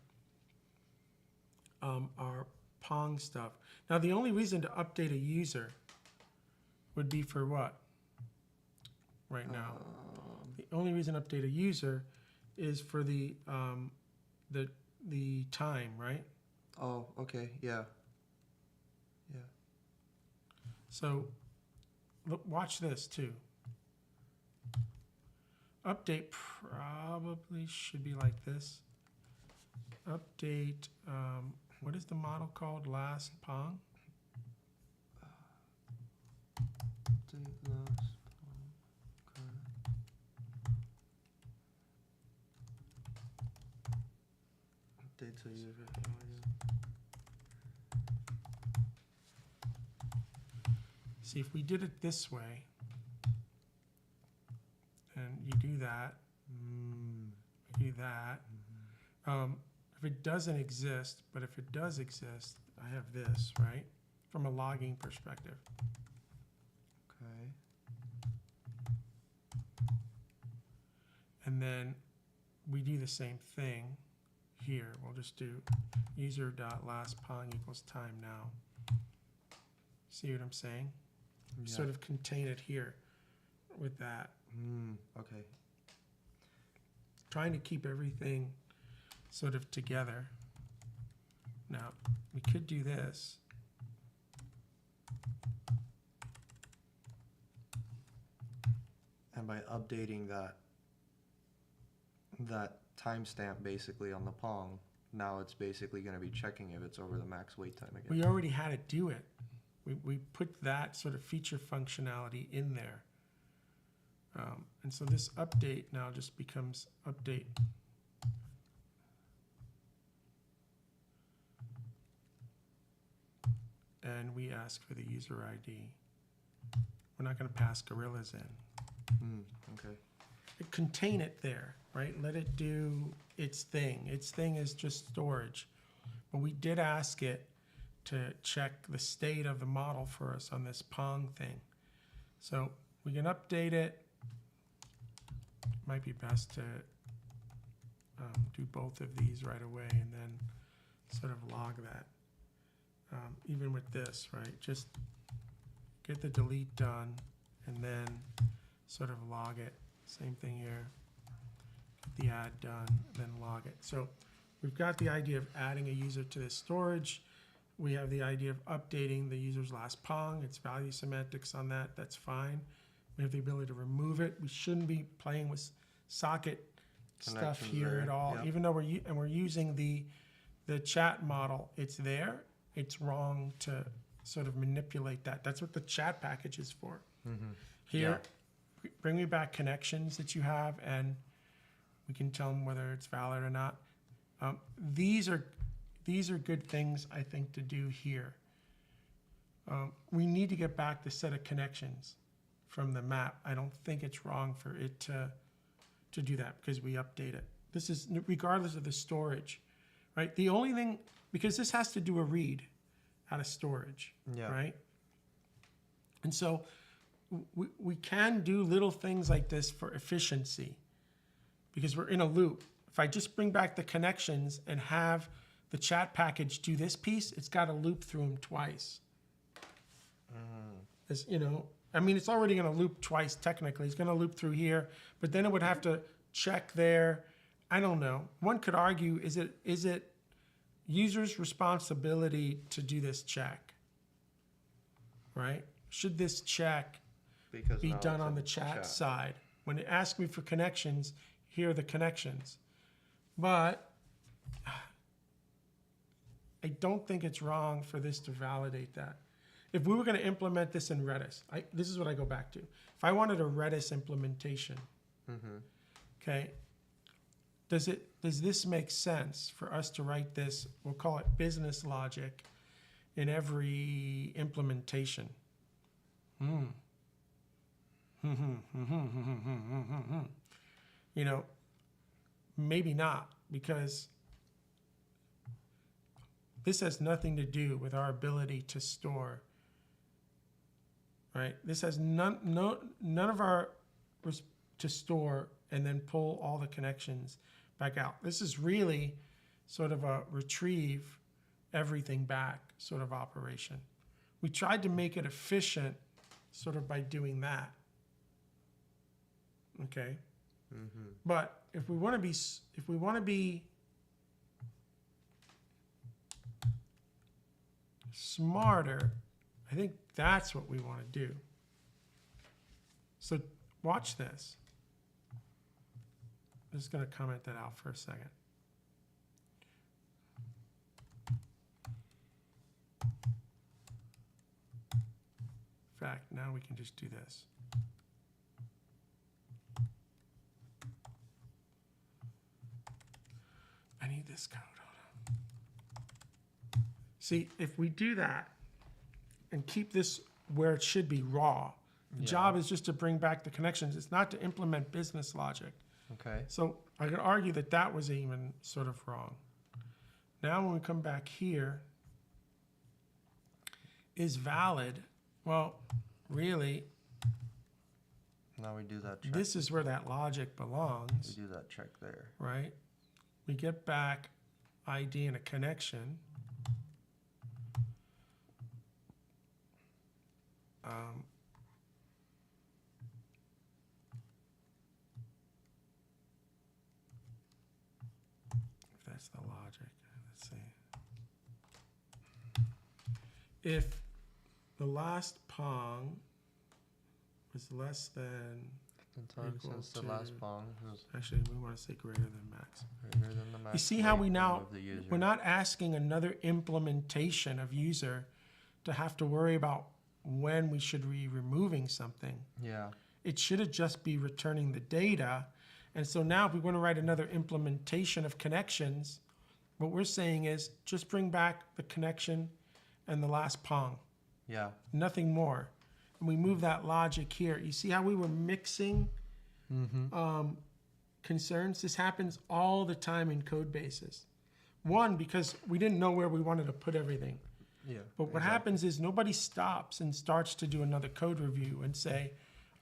our Pong stuff. Now, the only reason to update a user would be for what? Right now, the only reason to update a user is for the time, right? Oh, okay. Yeah. Yeah. So look, watch this too. Update probably should be like this. Update, what is the model called? Last Pong? Update last. Okay. Update to user. See, if we did it this way, and you do that, you do that. If it doesn't exist, but if it does exist, I have this, right? From a logging perspective. Okay. And then we do the same thing here. We'll just do user.lastPong equals time now. See what I'm saying? Yeah. Sort of contain it here with that. Okay. Trying to keep everything sort of together. Now, we could do this. And by updating that timestamp basically on the Pong, now it's basically going to be checking if it's over the max wait time again. We already had it do it. We put that sort of feature functionality in there. And so this update now just becomes update. And we ask for the user ID. We're not going to pass gorillas in. Okay. Contain it there, right? Let it do its thing. Its thing is just storage. But we did ask it to check the state of the model for us on this Pong thing. So we can update it. Might be best to do both of these right away and then sort of log that. Even with this, right? Just get the delete done and then sort of log it. Same thing here. Get the add done, then log it. So we've got the idea of adding a user to this storage. We have the idea of updating the user's last Pong. It's value semantics on that. That's fine. We have the ability to remove it. We shouldn't be playing with socket stuff Connections here there, at all. yep. Even though we're using the chat model, it's there. It's wrong to sort of manipulate that. That's what the chat package is for. Here, bring me back connections that you have, and we can tell them whether it's valid or not. These are good things, I think, to do here. We need to get back the set of connections from the map. I don't think it's wrong for it to do that because we update it. This is regardless of the storage, right? The only thing, because this has to do a read out of storage, Yeah. right? And so we can do little things like this for efficiency because we're in a loop. If I just bring back the connections and have the chat package do this piece, it's got to loop through them twice. As, you know, I mean, it's already going to loop twice technically. It's going to loop through here, but then it would have to check there. I don't know. One could argue, is it user's responsibility to do this check, right? Should this check Because be now done it's on in the chat side? When it asks me for connections, here are the connections. But I don't think it's wrong for this to validate that. If we were going to implement this in Redis, this is what I go back to. If I wanted a Redis implementation, okay, does this make sense for us to write this, we'll call it business logic, in every implementation? You know, maybe not, because this has nothing to do with our ability to store, right? This has none of our to store and then pull all the connections back out. This is really sort of a retrieve everything back sort of operation. We tried to make it efficient sort of by doing that. Okay. But if we want to be smarter, I think that's what we want to do. So watch this. I'm just going to comment that out for a second. In fact, now we can just do this. I need this code. Hold on. See, if we do that and keep this where it should be raw, the job is just to bring back the connections. It's not to implement business logic. Okay. So I could argue that that was even sort of wrong. Now when we come back here, is valid. Well, really, Now we do that check. this is where that logic belongs, We do that check there. right? We get back ID and a connection. If that's the logic, let's see. If the last pong was less than, Sometimes Equal since the to- last pong was actually we want to say greater than max. greater than the max. You see how we weight now, of the user. we're not asking another implementation of user to have to worry about when we should be removing something. Yeah. It should just be returning the data. And so now if we want to write another implementation of connections, what we're saying is just bring back the connection and the last pong, Yeah. nothing more. And we move that logic here. You see how we were mixing concerns? This happens all the time in code bases. One, because we didn't know where we wanted to put everything. Yeah. But what happens is nobody stops and starts to do another code review and say,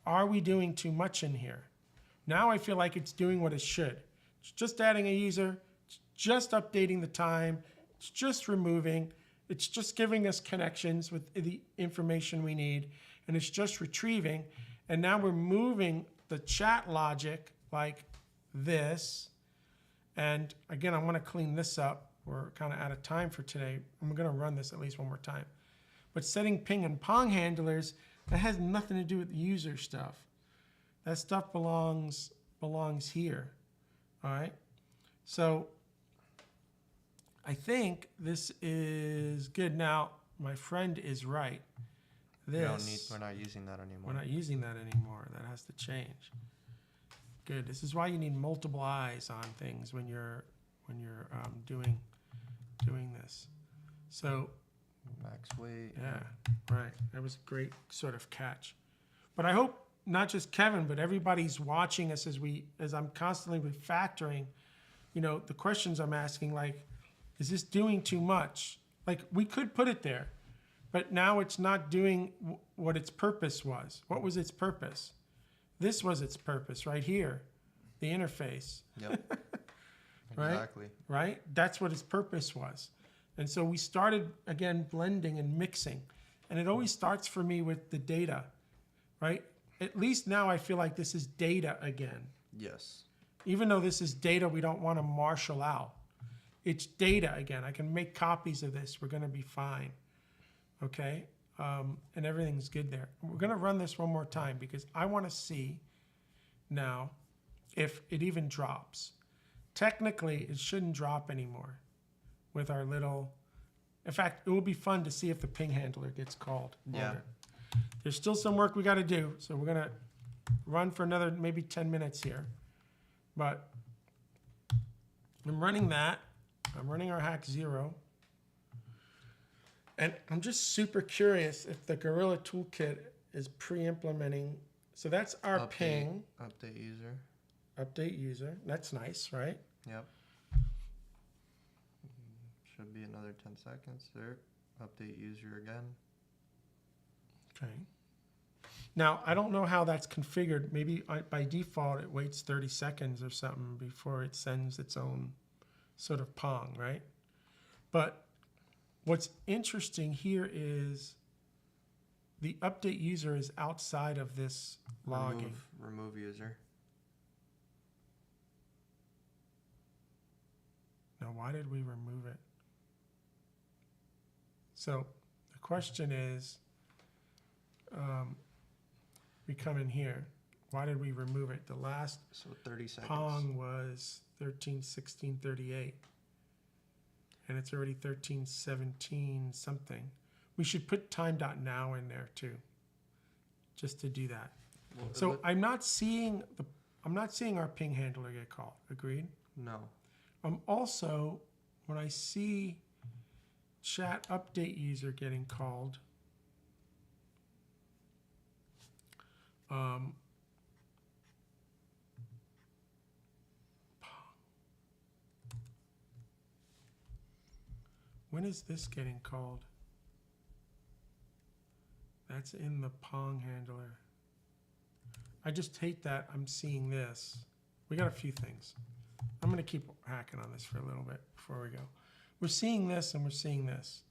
are we doing too much in here? Now I feel like it's doing what it should. It's just adding a user, it's just updating the time, it's just removing, it's just giving us connections with the information we need, and it's just retrieving. And now we're moving the chat logic like this. And again, I want to clean this up. We're kind of out of time for today. I'm going to run this at least one more time. But setting ping and pong handlers, that has nothing to do with the user stuff. That stuff belongs here. All right. So I think this is good. Now, my friend is right. We're not using that anymore. We're not using that anymore. That has to change. Good. This is why you need multiple eyes on things when you're doing this. So Max weight. yeah, right. That was a great sort of catch. But I hope not just Kevin, but everybody's watching us as I'm constantly refactoring. You know, the questions I'm asking, like, is this doing too much? Like, we could put it there, but now it's not doing what its purpose was. What was its purpose? This was its purpose right here, the interface. Yep. Right? Exactly. Right? That's what its purpose was. And so we started, again, blending and mixing. And it always starts for me with the data, right? At least now I feel like this is data again. Yes. Even though this is data we don't want to marshal out. It's data again. I can make copies of this. We're going to be fine. Okay? And everything's good there. We're going to run this one more time because I want to see now if it even drops. technically it shouldn't drop anymore with our little, in fact, it will be fun to see if the ping handler gets called. Yeah. There's still some work we got to do, so we're gonna run for another maybe 10 minutes here. But I'm running that. I'm running our hack 0. And I'm just super curious if the Gorilla Toolkit is pre-implementing. So that's our ping. Update user. Update user. That's nice, right? Yep. Should be another 10 seconds there. Update user again. Okay. Now, I don't know how that's configured. Maybe by default it waits 30 seconds or something before it sends its own sort of pong, right? But what's interesting here is the update user is outside of this logging. Remove user. Now, why did we remove it? So the question is, we come in here. Why did we remove it? The last So 30 seconds. pong was 13:16:38, and it's already 13:17 something. We should put time.now in there too, just to do that. Well, So I'm not seeing our ping handler get called. Agreed? no. Also, when I see chat update user getting called, when is this getting called? That's in the Pong handler. I just hate that I'm seeing this. We got a few things. I'm going to keep hacking on this for a little bit before we go. We're seeing this and we're seeing this,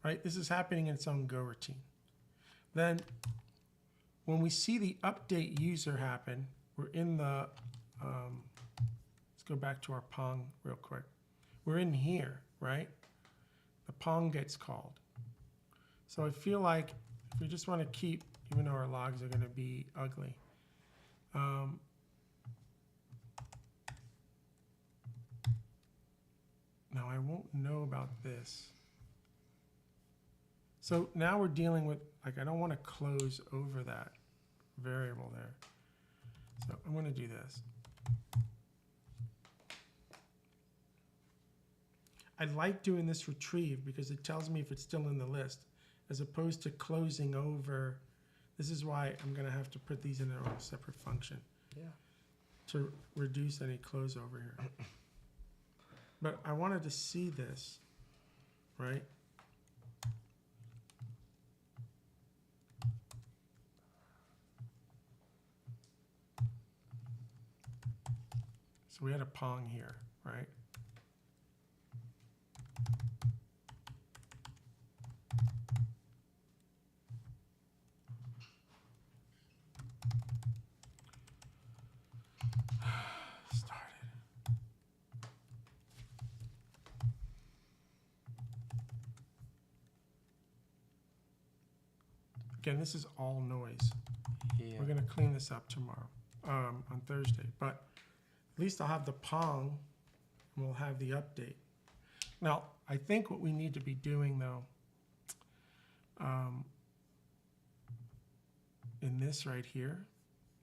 right? This is happening in its own Go routine. Then when we see the update user happen, we're in the, let's go back to our Pong real quick. We're in here, right? The Pong gets called. So I feel like if we just want to keep, even though our logs are going to be ugly, now I won't know about this. So now we're dealing with, like, I don't want to close over that variable there. So I'm going to do this. I like doing this retrieve because it tells me if it's still in the list, as opposed to closing over. This is why I'm going to have to put these in their own separate function. Yeah. To reduce any close over here. But I wanted to see this, right? So we had a Pong here, right? Again, this is all noise. Yeah. We're going to clean this up tomorrow, on Thursday. But at least I'll have the Pong, and we'll have the update. Now, I think what we need to be doing, though, in this right here,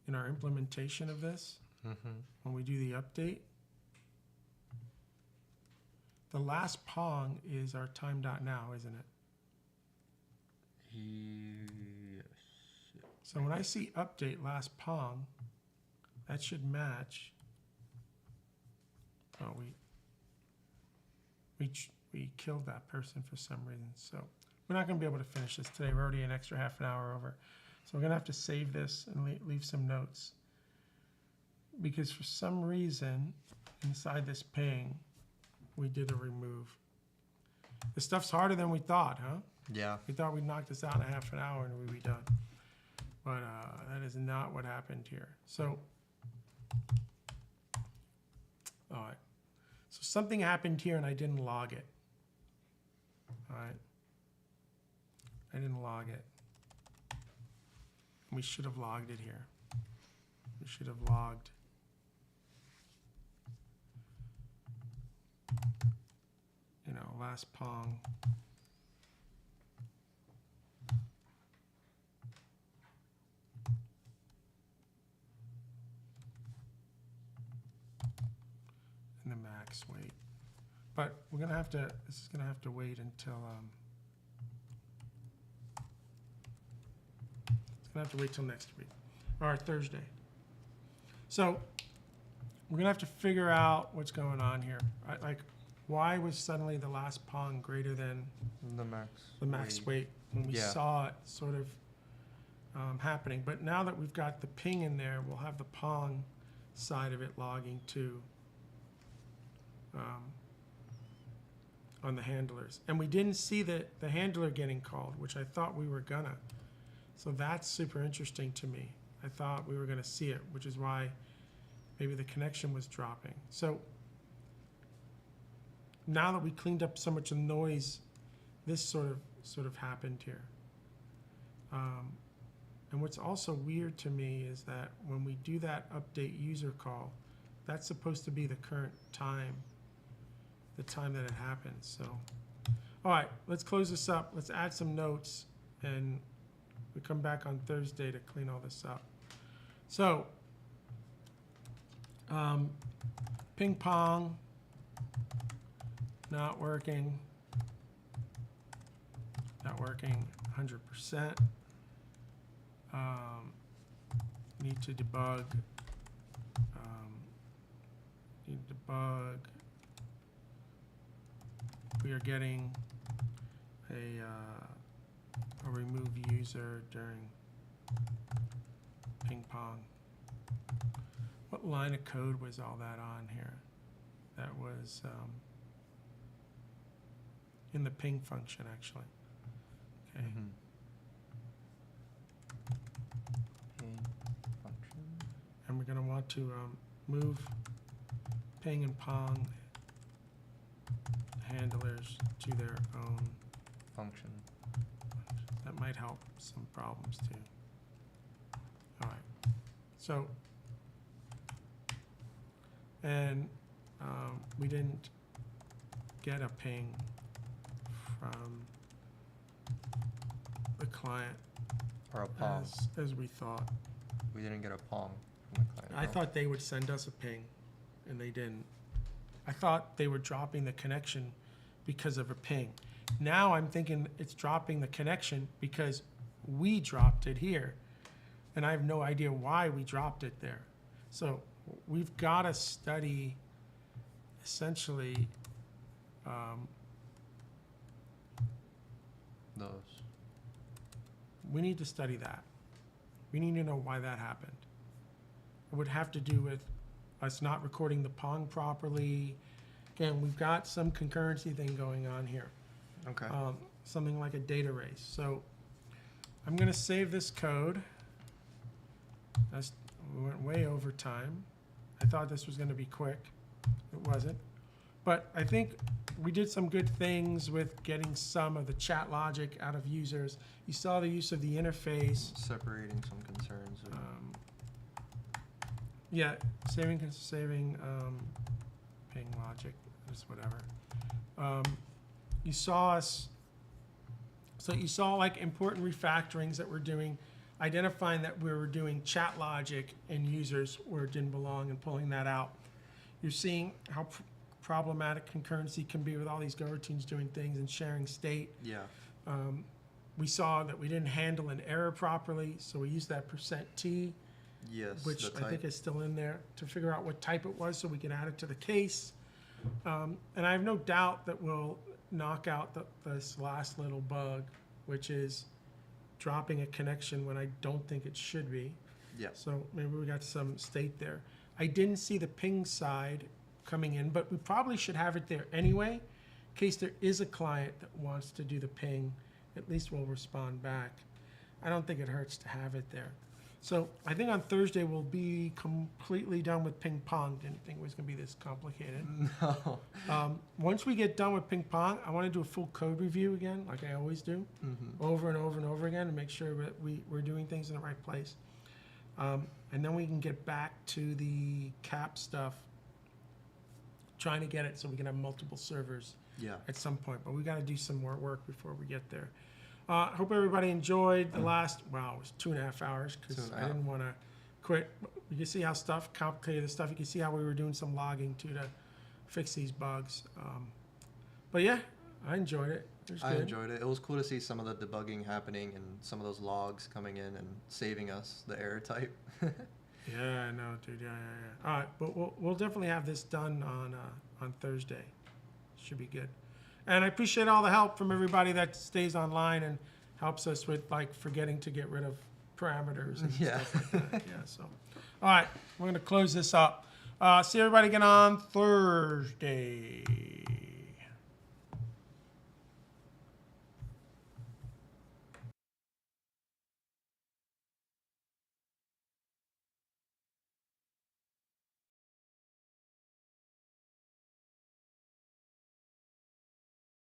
in our implementation of this, when we do the update, the last Pong is our time.now, isn't it? Yes. So when I see update last Pong, that should match. Oh, we killed that person for some reason. So we're not going to be able to finish this today. We're already an extra half an hour over. So we're going to have to save this and leave some notes. Because for some reason, inside this ping, we did a remove. This stuff's harder than we thought, huh? Yeah. We thought we'd knock this out in a half an hour and we'd be done. But that is not what happened here. So, all right. So something happened here and I didn't log it. All right. I didn't log it. We should have logged it here. We should have logged last Pong. And the max weight. But we're gonna have to, this is gonna have to wait until, it's gonna have to wait till next week, or Thursday. So we're gonna have to figure out what's going on here. Like, why was suddenly the last Pong greater than The max. the max weight when we Yeah. saw it sort of happening? But now that we've got the ping in there, we'll have the Pong side of it logging too. On the handlers. And we didn't see the handler getting called, which I thought we were gonna. So that's super interesting to me. I thought we were gonna see it, which is why maybe the connection was dropping. So now that we cleaned up so much of the noise, this sort of happened here. And what's also weird to me is that when we do that update user call, that's supposed to be the current time, the time that it happens. So, all right, let's close this up. Let's add some notes, and we come back on Thursday to clean all this up. So, ping pong, not working, 100%. Need to debug. We are getting a remove user during ping pong. What line of code was all that on here? That was in the ping function, actually. Okay. Function. And we're going to want to move ping and pong handlers to their own Function. That might help some problems too. All right. So, and we didn't get a ping from the client Or a Pong. as we thought. We didn't get a Pong from the client. I no? thought they would send us a ping, and they didn't. I thought they were dropping the connection because of a ping. Now I'm thinking it's dropping the connection because we dropped it here, and I have no idea why we dropped it there. So we've got to study essentially Those. we need to study that. We need to know why that happened. It would have to do with us not recording the Pong properly. Again, we've got some concurrency thing going on here. Okay. Something like a data race. So I'm going to save this code. We went way over time. I thought this was going to be quick. It wasn't. But I think we did some good things with getting some of the chat logic out of users. You saw the use of the interface. Separating some concerns. Yeah, saving ping logic, just whatever. You saw us, so you saw like important refactorings that we're doing, identifying that we were doing chat logic and users where it didn't belong and pulling that out. You're seeing how problematic concurrency can be with all these Go routines doing things and sharing state. Yeah. We saw that we didn't handle an error properly, so we used that %T. Yes. Which the I think type. is still in there, to figure out what type it was so we can add it to the case. And I have no doubt that we'll knock out this last little bug, which is dropping a connection when I don't think it should be. Yeah. So maybe we got some state there. I didn't see the ping side coming in, but we probably should have it there anyway, in case there is a client that wants to do the ping. At least we'll respond back. I don't think it hurts to have it there. So I think on Thursday we'll be completely done with ping pong. Didn't think it was going to be this complicated. No. Once we get done with ping pong, I want to do a full code review again, like I always do, over and over and over again, to make sure that we're doing things in the right place. And then we can get back to the cap stuff, trying to get it so we can have multiple servers Yeah. at some point, but we got to do some more work before we get there. Hope everybody enjoyed the last, wow, it was 2.5 hours because I didn't want to quit. You can see how complicated the stuff. You can see how we were doing some logging too to fix these bugs. But yeah, I enjoyed it. It was I good. enjoyed it. It was cool to see some of the debugging happening and some of those logs coming in and saving us the error type. Yeah, I know, dude. Yeah. All right, but we'll definitely have this done on Thursday. Should be good. And I appreciate all the help from everybody that stays online and helps us with like forgetting to get rid of parameters and stuff like that. Yeah. So, all right, we're gonna close this up. See everybody again on Thursday.